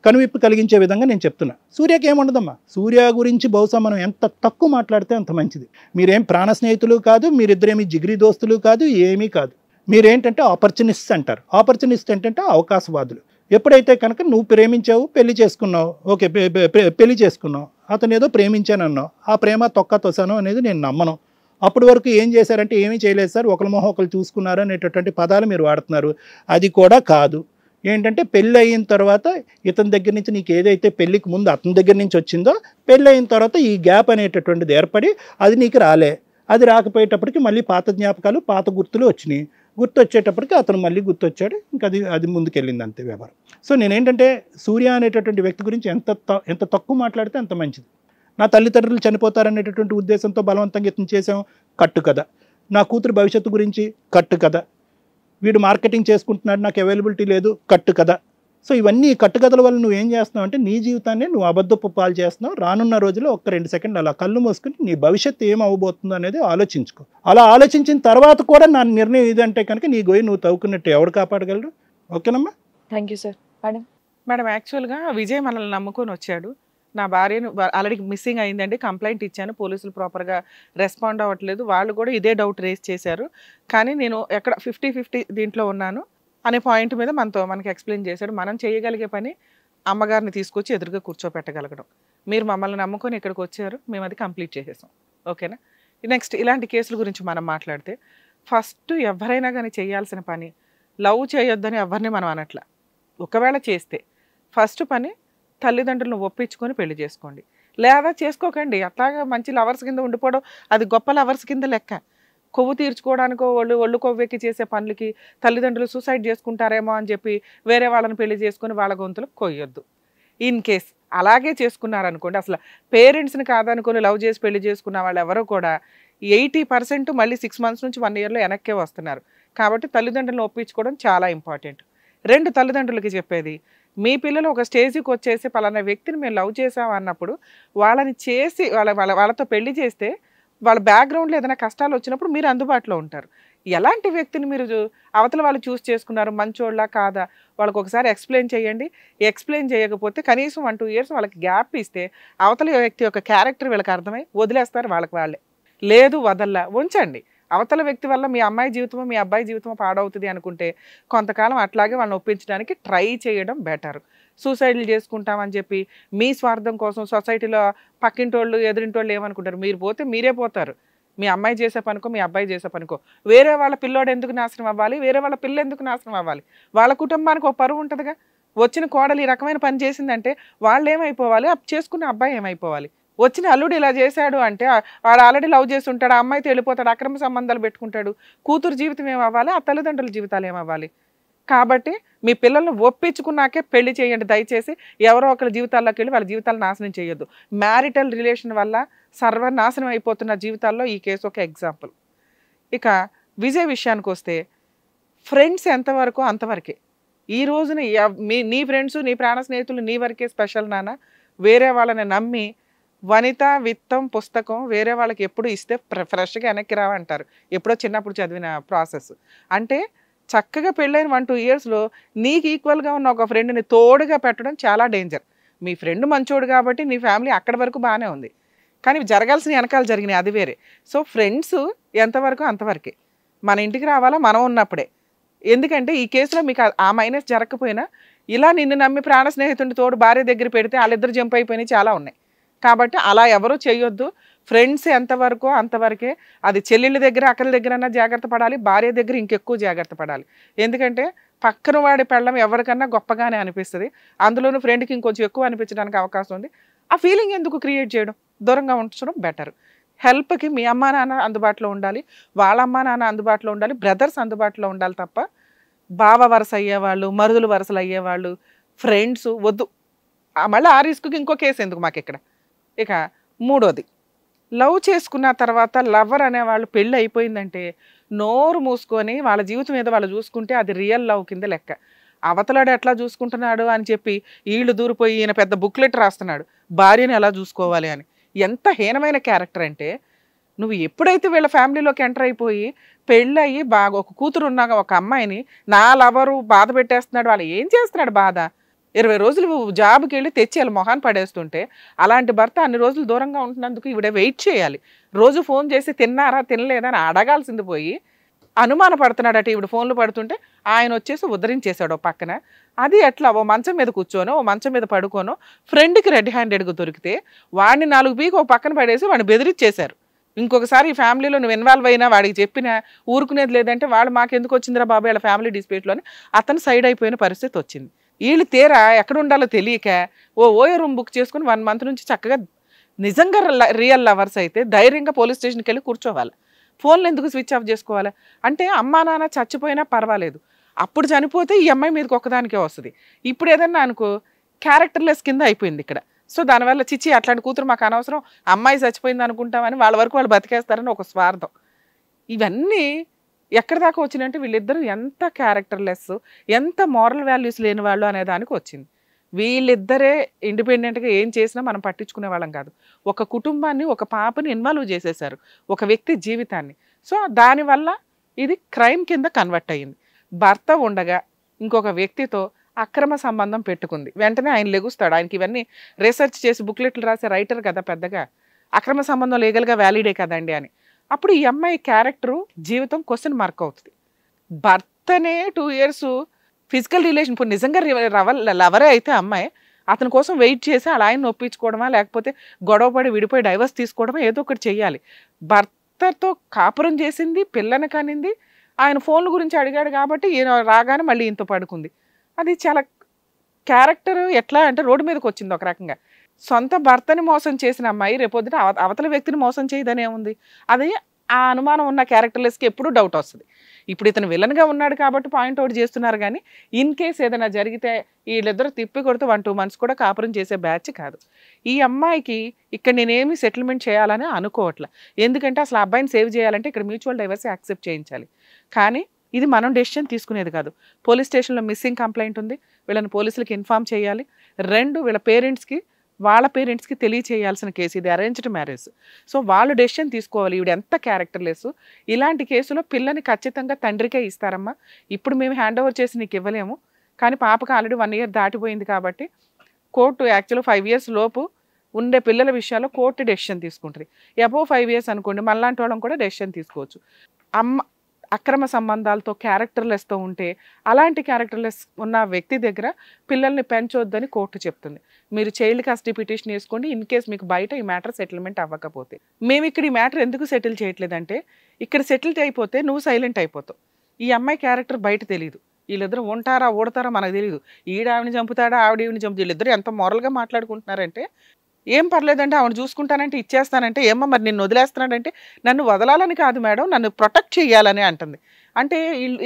కనువిప్పు కలిగించే విధంగా నేను చెప్తున్నా. సూర్యకి ఏముండదమ్మా, సూర్య గురించి బహుశా మనం ఎంత తక్కువ మాట్లాడితే అంత మంచిది. మీరేం ప్రాణ స్నేహితులు కాదు, మీరిద్దరేమి జిగిరి దోస్తులు కాదు, ఏమీ కాదు. మీరేంటంటే ఆపర్చునిస్ట్ అంటారు. ఆపర్చునిస్ట్ ఏంటంటే అవకాశవాదులు. ఎప్పుడైతే కనుక నువ్వు ప్రేమించావు, పెళ్లి చేసుకున్నావు, ఓకే పెళ్లి చేసుకున్నావు, అతను ఏదో ప్రేమించానన్నావు, ఆ ప్రేమ తొక్క తొసాను అనేది నేను నమ్మను. అప్పటి వరకు ఏం చేశారంటే ఏమీ చేయలేదు సార్, ఒకరి మొహం ఒకరు చూసుకున్నారు అనేటటువంటి పదాలు మీరు వాడుతున్నారు. అది కూడా కాదు. ఏంటంటే పెళ్ళి అయిన తర్వాత ఇతని దగ్గర నుంచి నీకు ఏదైతే పెళ్ళికి ముందు అతని దగ్గర నుంచి వచ్చిందో, పెళ్ళి అయిన తర్వాత ఈ గ్యాప్ అనేటటువంటిది ఏర్పడి అది నీకు రాలే. అది రాకపోయేటప్పటికి మళ్ళీ పాత జ్ఞాపకాలు, పాత గుర్తులు వచ్చినాయి. గుర్తు వచ్చేటప్పటికి అతను మళ్ళీ గుర్తొచ్చాడు, ఇంకా అది ముందుకెళ్ళింది అంతే వ్యాపారం. సో నేనేంటంటే సూర్య అనేటటువంటి వ్యక్తి గురించి ఎంత తక్కువ మాట్లాడితే అంత మంచిది. నా తల్లిదండ్రులు చనిపోతారనేటటువంటి ఉద్దేశంతో బలవంతంగా ఇతను చేసాం, కట్టు కథ. నా కూతురు భవిష్యత్తు గురించి కట్టు కథ. వీడు మార్కెటింగ్ చేసుకుంటున్నాడు, నాకు అవైలబిలిటీ లేదు, కట్టు కథ. సో ఇవన్నీ కట్టుకథల వల్ల నువ్వు ఏం చేస్తున్నావు అంటే నీ జీవితాన్ని నువ్వు అబద్ధపు పాలు చేస్తున్నావు. రానున్న రోజుల్లో 1-2 సెకండ్లు అలా కళ్ళు మూసుకుని నీ భవిష్యత్తు ఏం అవ్వబోతుందో అనేది ఆలోచించుకో. అలా ఆలోచించిన తర్వాత కూడా నా నిర్ణయం ఇదంటే కనుక నీ గొయ్యి నువ్వు తవ్వుకున్నట్టు ఎవడు కాపాడగలరు? ఓకేనమ్మా? Thank you sir. మేడం యాక్చువల్గా విజయ్ మనల్ని నమ్ముకొని వచ్చాడు. నా భార్యను ఆల్రెడీ మిస్సింగ్ అయిందండి, కంప్లైంట్ ఇచ్చాను, పోలీసులు ప్రాపర్గా రెస్పాండ్ అవ్వట్లేదు, వాళ్ళు కూడా ఇదే డౌట్ రేస్ చేశారు, కానీ నేను ఎక్కడ 50-50 దీంట్లో ఉన్నాను అనే పాయింట్ మీద మనకి ఎక్స్ప్లెయిన్ చేశాడు. మనం చేయగలిగే పని అమ్మగారిని తీసుకొచ్చి ఎదురుగా కూర్చోపెట్టగలగడం. మీరు మమ్మల్ని నమ్ముకొని ఇక్కడికి వచ్చారు, మేము అది కంప్లీట్ చేసేసాం. ఓకేనా? నెక్స్ట్ ఇలాంటి కేసుల గురించి మనం మాట్లాడితే, ఫస్ట్ ఎవరైనా కానీ చేయాల్సిన పని లవ్ చేయొద్దని ఎవరిని మనం అనట్లా. ఒకవేళ చేస్తే ఫస్ట్ పని తల్లిదండ్రులను ఒప్పించుకొని పెళ్లి చేసుకోండి. లేదా చేసుకోకండి, అట్లాగా మంచి లవర్స్ కింద ఉండిపోవడం అది గొప్ప లవర్స్ కింద లెక్క. కొవ్వు తీర్చుకోవడానికో ఒళ్ళు కొవ్వెక్కి చేసే పనులకి తల్లిదండ్రులు సూసైడ్ చేసుకుంటారేమో అని చెప్పి వేరే వాళ్ళని పెళ్లి చేసుకొని వాళ్ళ గొంతులకు కొయ్యొద్దు. ఇన్ కేస్ అలాగే చేసుకున్నారనుకోండి, అసలు పేరెంట్స్ని కాదనుకొని లవ్ చేసి పెళ్లి చేసుకున్న వాళ్ళు ఎవరో కూడా 80% మళ్ళీ 6 months నుంచి 1 yearలో వెనక్కే వస్తున్నారు. కాబట్టి తల్లిదండ్రులను ఒప్పించుకోవడం చాలా ఇంపార్టెంట్. 2 తల్లిదండ్రులకి చెప్పేది, మీ పిల్లలు ఒక స్టేజ్కి వచ్చేసి పలానా వ్యక్తిని మేము లవ్ చేసాం అన్నప్పుడు వాళ్ళని చేసి వాళ్ళతో పెళ్లి చేస్తే వాళ్ళ బ్యాక్గ్రౌండ్లో ఏదైనా కష్టాలు వచ్చినప్పుడు మీరు అందుబాటులో ఉంటారు. ఎలాంటి వ్యక్తిని మీరు అవతల వాళ్ళు చూస్ చేసుకున్నారు, మంచోళ్ళ కాదా, వాళ్ళకి ఒకసారి ఎక్స్ప్లెయిన్ చేయండి. ఎక్స్ప్లెయిన్ చేయకపోతే కనీసం 1-2 years వాళ్ళకి గ్యాప్ ఇస్తే అవతల వ్యక్తి యొక్క క్యారెక్టర్ వీళ్ళకి అర్థమై వదిలేస్తారు వాళ్ళకి వాళ్ళే. లేదు వదల్లా ఉంచండి. అవతల వ్యక్తి వల్ల మీ అమ్మాయి జీవితమో మీ అబ్బాయి జీవితమో పాడవుతుంది అనుకుంటే కొంతకాలం అట్లాగే వాళ్ళని ఒప్పించడానికి ట్రై చేయడం బెటర్. సూసైడ్లు చేసుకుంటామని చెప్పి మీ స్వార్థం కోసం సొసైటీలో పక్కింటోళ్ళు ఎదురింటోళ్ళు ఏమనుకుంటారు, మీరు పోతే మీరే పోతారు. మీ అమ్మాయి చేసే పనుకో మీ అబ్బాయి చేసే పనుకో వేరే వాళ్ళ పిల్లోడు ఎందుకు నాశనం అవ్వాలి, వేరే వాళ్ళ పిల్ల ఎందుకు నాశనం అవ్వాలి? వాళ్ళ కుటుంబానికి ఒక పరువు ఉంటుందిగా. వచ్చిన కోడలు ఈ రకమైన పని చేసిందంటే వాళ్ళు ఏమైపోవాలి, చేసుకున్న అబ్బాయి ఏమైపోవాలి? వచ్చిన అల్లుడు ఇలా చేశాడు అంటే వాడు ఆల్రెడీ లవ్ చేసి ఉంటాడు, ఆ అమ్మాయితో వెళ్ళిపోతాడు, అక్రమ సంబంధాలు పెట్టుకుంటాడు, కూతురు జీవితం ఏమవ్వాలి, ఆ తల్లిదండ్రుల జీవితాలు ఏమవ్వాలి? కాబట్టి మీ పిల్లల్ని ఒప్పించుకున్నాకే పెళ్లి చేయండి దయచేసి. ఎవరో ఒకరి జీవితాల్లోకి వెళ్ళి వాళ్ళ జీవితాలు నాశనం చేయొద్దు. మ్యారిటల్ రిలేషన్ వల్ల సర్వనాశనం అయిపోతున్న జీవితాల్లో ఈ కేసు ఒక ఎగ్జాంపుల్. ఇక విజయ్ విషయానికి వస్తే ఫ్రెండ్స్ ఎంతవరకు అంతవరకే. ఈ రోజున నీ ఫ్రెండ్స్ నీ ప్రాణ స్నేహితులు నీ వరకే స్పెషల్ నాన్న. వేరే వాళ్ళని నమ్మి వనిత విత్తం పుస్తకం వేరే వాళ్ళకి ఎప్పుడు ఇస్తే ఫ్రెష్గా వెనక్కి రావంటారు. ఎప్పుడో చిన్నప్పుడు చదివిన ప్రాసెస్. అంటే చక్కగా పెళ్ళైన 1-2 yearsలో నీకు ఈక్వల్గా ఉన్న ఒక ఫ్రెండ్ని తోడుగా పెట్టడం చాలా డేంజర్. మీ ఫ్రెండ్ మంచోడు కాబట్టి నీ ఫ్యామిలీ అక్కడి వరకు బాగానే ఉంది, కానీ జరగాల్సిన వెనకాల జరిగినాయి, అది వేరే. సో ఫ్రెండ్స్ ఎంతవరకు అంతవరకే. మన ఇంటికి రావాలా మనం ఉన్నప్పుడే. ఎందుకంటే ఈ కేసులో మీకు ఆ మైనస్ జరగకపోయినా ఇలా నిన్ను నమ్మి ప్రాణ స్నేహితుడిని తోడు భార్య దగ్గర పెడితే వాళ్ళిద్దరు జంప్ అయిపోయినాయి చాలా ఉన్నాయి. కాబట్టి అలా ఎవరూ చేయొద్దు. ఫ్రెండ్స్ ఎంతవరకు అంతవరకే. అది చెల్లెళ్ళ దగ్గర అక్కల దగ్గరన్నా జాగ్రత్త పడాలి, భార్య దగ్గర ఇంకెక్కువ జాగ్రత్త పడాలి. ఎందుకంటే పక్కన వాడి పెళ్ళం ఎవరికన్నా గొప్పగానే అనిపిస్తుంది, అందులోనూ ఫ్రెండ్కి ఇంకొంచెం ఎక్కువ అనిపించడానికి అవకాశం ఉంది. ఆ ఫీలింగ్ ఎందుకు క్రియేట్ చేయడం, దూరంగా ఉంచడం బెటర్. హెల్ప్కి మీ అమ్మా నాన్న అందుబాటులో ఉండాలి, వాళ్ళ అమ్మా నాన్న అందుబాటులో ఉండాలి, బ్రదర్స్ అందుబాటులో ఉండాలి తప్ప బావ వరుస అయ్యేవాళ్ళు మరుదులు వరుసలు అయ్యేవాళ్ళు ఫ్రెండ్స్ వద్దు. మళ్ళీ ఆ రిస్క్కి ఇంకో కేసు ఎందుకు మాకు ఇక్కడ. ఇక మూడోది, లవ్ చేసుకున్న తర్వాత లవర్ అనేవాళ్ళు పెళ్ళి అయిపోయిందంటే నోరు మూసుకొని వాళ్ళ జీవితం మీద వాళ్ళు చూసుకుంటే అది రియల్ లవ్ కింద లెక్క. అవతలాడు ఎట్లా చూసుకుంటున్నాడు అని చెప్పి వీళ్ళు దూరిపోయి ఈయన పెద్ద బుక్లెట్ రాస్తున్నాడు భార్యని ఎలా చూసుకోవాలి అని. ఎంత హీనమైన క్యారెక్టర్ అంటే, నువ్వు ఎప్పుడైతే వీళ్ళ ఫ్యామిలీలోకి ఎంటర్ అయిపోయి పెళ్ళయి బాగా ఒక కూతురు ఉన్నాక ఒక అమ్మాయిని నా లవరు బాధ పెట్టేస్తున్నాడు, వాళ్ళు ఏం చేస్తున్నాడు బాధ? 20 రోజులు జాబ్కి వెళ్ళి తెచ్చి వాళ్ళ మొహాన్ని పడేస్తుంటే అలాంటి భర్త అన్ని రోజులు దూరంగా ఉంటున్నందుకు ఈవిడ వెయిట్ చేయాలి. రోజు ఫోన్ చేసి తిన్నారా తినలేదా అని అడగాల్సింది పోయి అనుమాన పడుతున్నాడట. ఈవిడ ఫోన్లు పడుతుంటే ఆయన వచ్చేసి ఉద్ధరించేశాడు ఓ పక్కన. అది ఎట్లా, ఓ మంచం మీద కూర్చోనో ఓ మంచం మీద పడుకోనో ఫ్రెండ్కి రెడ్ హ్యాండెడ్గా దొరికితే వాడిని 4 పీకి ఓ పక్కన పడేసి వాడిని బెదిరించేశారు. ఇంకొకసారి ఈ ఫ్యామిలీలో నువ్వు ఇన్వాల్వ్ అయినా వాడికి చెప్పినా ఊరుకునేది లేదంటే వాళ్ళు మాకెందుకు వచ్చిందిరా బాబు వాళ్ళ ఫ్యామిలీ డిస్ప్యూట్లోని అతను సైడ్ అయిపోయిన పరిస్థితి వచ్చింది. వీళ్ళు తీరా ఎక్కడ ఉండాలో తెలియక ఓయో రూమ్ బుక్ చేసుకుని 1 month నుంచి చక్కగా నిజంగా రియల్ లవర్స్ అయితే ధైర్యంగా పోలీస్ స్టేషన్కి వెళ్ళి కూర్చోవాలి. ఫోన్లు ఎందుకు స్విచ్ ఆఫ్ చేసుకోవాలి? అంటే అమ్మా నాన్న చచ్చిపోయినా పర్వాలేదు, అప్పుడు చనిపోతే ఈ అమ్మాయి మీదకి ఒక్కదానికే వస్తుంది. ఇప్పుడు ఏదన్నా అనుకో క్యారెక్టర్లెస్ కింద అయిపోయింది ఇక్కడ. సో దానివల్ల చిచ్చి అట్లాంటి కూతురు మాకు అనవసరం, అమ్మాయి చచ్చిపోయింది అనుకుంటామని వాళ్ళ వరకు వాళ్ళు బతికేస్తారని ఒక స్వార్థం. ఇవన్నీ ఎక్కడి దాకా వచ్చినాయంటే వీళ్ళిద్దరూ ఎంత క్యారెక్టర్లెస్, ఎంత మారల్ వాల్యూస్ లేని వాళ్ళు అనే దానికి వచ్చింది. వీళ్ళిద్దరే ఇండిపెండెంట్గా ఏం చేసినా మనం పట్టించుకునే వాళ్ళం కాదు. ఒక కుటుంబాన్ని ఒక పాపని ఇన్వాల్వ్ చేసేశారు, ఒక వ్యక్తి జీవితాన్ని. సో దానివల్ల ఇది క్రైమ్ కింద కన్వర్ట్ అయ్యింది. భర్త ఉండగా ఇంకొక వ్యక్తితో అక్రమ సంబంధం పెట్టుకుంది, వెంటనే ఆయన లెగుస్తాడు. ఆయనకి ఇవన్నీ రీసెర్చ్ చేసి బుక్లెట్లు రాసే రైటర్ కదా పెద్దగా, అక్రమ సంబంధం లీగల్గా వ్యాలిడే కదండి అని. అప్పుడు ఈ అమ్మాయి క్యారెక్టరు జీవితం క్వశ్చన్ మార్క్ అవుతుంది. భర్తనే 2 years ఫిజికల్ రిలేషన్, ఇప్పుడు నిజంగా లవరే అయితే అమ్మాయి అతని కోసం వెయిట్ చేసి అలా ఆయన ఒప్పించుకోవడమా లేకపోతే గొడవపడి విడిపోయి డైవర్స్ తీసుకోవడమా ఏదో ఒకటి చెయ్యాలి. భర్తతో కాపురం చేసింది, పిల్లని కనింది, ఆయన ఫోన్ల గురించి అడిగాడు కాబట్టి ఈయన రాగానే మళ్ళీ ఇంత పడుకుంది. అది చాలా క్యారెక్టర్ ఎట్లా అంటే రోడ్డు మీదకి వచ్చింది ఒక రకంగా. సొంత భర్తని మోసం చేసిన అమ్మాయి రేపొద్దున అవతల వ్యక్తిని మోసం చేయదనే ఉంది. అది ఆ అనుమానం ఉన్న క్యారెక్టర్లెస్కి ఎప్పుడూ డౌట్ వస్తుంది. ఇప్పుడు ఇతను విలన్గా ఉన్నాడు కాబట్టి పాయింట్ అవుట్ చేస్తున్నారు, కానీ ఇన్ కేస్ ఏదైనా జరిగితే వీళ్ళిద్దరు తిప్పి కొడుతూ 1-2 months కూడా కాపురం చేసే బ్యాచ్ కాదు. ఈ అమ్మాయికి ఇక్కడ నేనేమి సెటిల్మెంట్ చేయాలని అనుకోవట్లే. ఎందుకంటే అసలు అబ్బాయిని సేవ్ చేయాలంటే ఇక్కడ మ్యూచువల్ డైవర్స్ యాక్సెప్ట్ చేయించాలి. కానీ ఇది మనం డెసిషన్ తీసుకునేది కాదు. పోలీస్ స్టేషన్లో మిస్సింగ్ కంప్లైంట్ ఉంది, వీళ్ళని పోలీసులకి ఇన్ఫామ్ చేయాలి. 2 వీళ్ళ పేరెంట్స్కి వాళ్ళ పేరెంట్స్కి తెలియచేయాల్సిన కేసు. ఇది అరేంజ్డ్ మ్యారేజ్. సో వాళ్ళు డెసిషన్ తీసుకోవాలి. ఈవిడ ఎంత క్యారెక్టర్లెస్. ఇలాంటి కేసులో పిల్లని ఖచ్చితంగా తండ్రికే ఇస్తారమ్మా. ఇప్పుడు మేము హ్యాండ్ ఓవర్ చేసి నీకు ఇవ్వలేము, కానీ పాపకు ఆల్రెడీ 1 year దాటిపోయింది కాబట్టి కోర్టు యాక్చువల్గా 5 years లోపు ఉండే పిల్లల విషయాల్లో కోర్టు డెసిషన్ తీసుకుంటుంది. అబోవ్ 5 years అనుకోండి, మనలాంటి వాళ్ళం కూడా డెసిషన్ తీసుకోవచ్చు. అక్రమ సంబంధాలతో క్యారెక్టర్లెస్తో ఉంటే అలాంటి క్యారెక్టర్లెస్ ఉన్న వ్యక్తి దగ్గర పిల్లల్ని పెంచొద్దని కోర్టు చెప్తుంది. మీరు చైల్డ్ కస్టడీ పిటిషన్ వేసుకోండి ఇన్ కేస్ మీకు బయట ఈ మ్యాటర్ సెటిల్మెంట్ అవ్వకపోతే. మేము ఇక్కడ ఈ మ్యాటర్ ఎందుకు సెటిల్ చేయట్లేదంటే ఇక్కడ సెటిల్ అయిపోతే నువ్వు సైలెంట్ అయిపోతావు. ఈ అమ్మాయి క్యారెక్టర్ బయట తెలియదు. వీళ్ళిద్దరు ఉంటారా ఓడతారా మనకు తెలియదు. ఆవిడని చంపుతాడా ఆవిడ ఈవిని చంపుతాడు. వీళ్ళిద్దరు ఎంత మోరల్గా మాట్లాడుకుంటున్నారంటే ఏం పర్లేదంటే ఆవిడ చూసుకుంటానంటే ఇచ్చేస్తానంటే ఏమో మరి నిన్ను వదిలేస్తున్నాడంటే నన్ను వదలాలని కాదు మేడం, నన్ను ప్రొటెక్ట్ చేయాలని అంటుంది. అంటే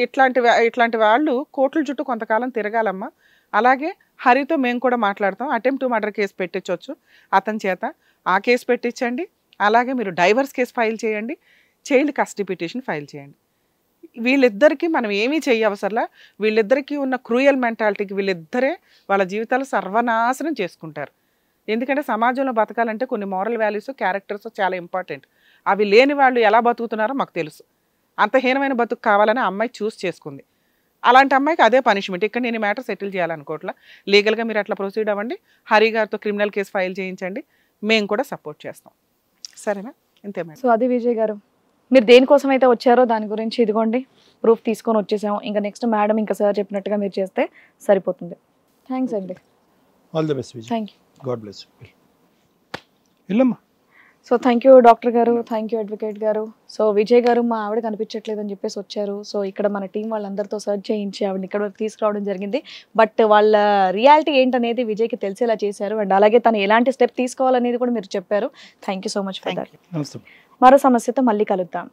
ఇట్లాంటి వాళ్ళు కోర్టుల చుట్టూ కొంతకాలం తిరగాలమ్మా. అలాగే హరితో మేము కూడా మాట్లాడతాం. అటెంప్ట్ టు మర్డర్ కేసు పెట్టించవచ్చు అతని చేత, ఆ కేసు పెట్టించండి. అలాగే మీరు డైవర్స్ కేసు ఫైల్ చేయండి, చైల్డ్ కస్టడీ పిటిషన్ ఫైల్ చేయండి. వీళ్ళిద్దరికీ మనం ఏమీ చేయవసరలా. వీళ్ళిద్దరికీ ఉన్న క్రూయల్ మెంటాలిటీకి వీళ్ళిద్దరే వాళ్ళ జీవితాలు సర్వనాశనం చేసుకుంటారు. ఎందుకంటే సమాజంలో బతకాలంటే కొన్ని మోరల్ వాల్యూస్ క్యారెక్టర్స్ చాలా ఇంపార్టెంట్. అవి లేని వాళ్ళు ఎలా బతుకుతున్నారో మాకు తెలుసు. అంత హీనమైన బతుకు కావాలని అమ్మాయి చూస్ చేసుకుంది. అలాంటి అమ్మాయికి అదే పనిష్మెంట్. ఇక్కడ నేను మ్యాటర్ సెటిల్ చేయాలనుకోవట్లా. లీగల్గా మీరు అట్లా ప్రొసీడ్ అవ్వండి. హరి గారితో క్రిమినల్ కేసు ఫైల్ చేయించండి, మేము కూడా సపోర్ట్ చేస్తాం. సరేనా? ఇంతే మేడం. సో అది విజయ్ గారు, మీరు దేనికోసం అయితే వచ్చారో దాని గురించి ఇదిగోండి ప్రూఫ్ తీసుకొని వచ్చేసాము. ఇంకా నెక్స్ట్ మేడం ఇంకా సార్ చెప్పినట్టుగా మీరు చేస్తే సరిపోతుంది. థ్యాంక్స్ అండి. All the best Vijay. Thank you. God bless you. వెళ్ళమ్మా. సో థ్యాంక్ యూ డాక్టర్ గారు, థ్యాంక్ యూ అడ్వకేట్ గారు. సో విజయ్ గారు మా ఆవిడ కనిపించట్లేదు అని చెప్పేసి వచ్చారు. సో ఇక్కడ మన టీం వాళ్ళందరితో సర్చ్ చేయించి ఆవిడని ఇక్కడ వరకు తీసుకురావడం జరిగింది. బట్ వాళ్ళ రియాలిటీ ఏంటనేది విజయ్కి తెలిసేలా చేశారు. అండ్ అలాగే తను ఎలాంటి స్టెప్ తీసుకోవాలనేది కూడా మీరు చెప్పారు. Thank you so much for that. మరో సమస్యతో మళ్ళీ కలుద్దాం.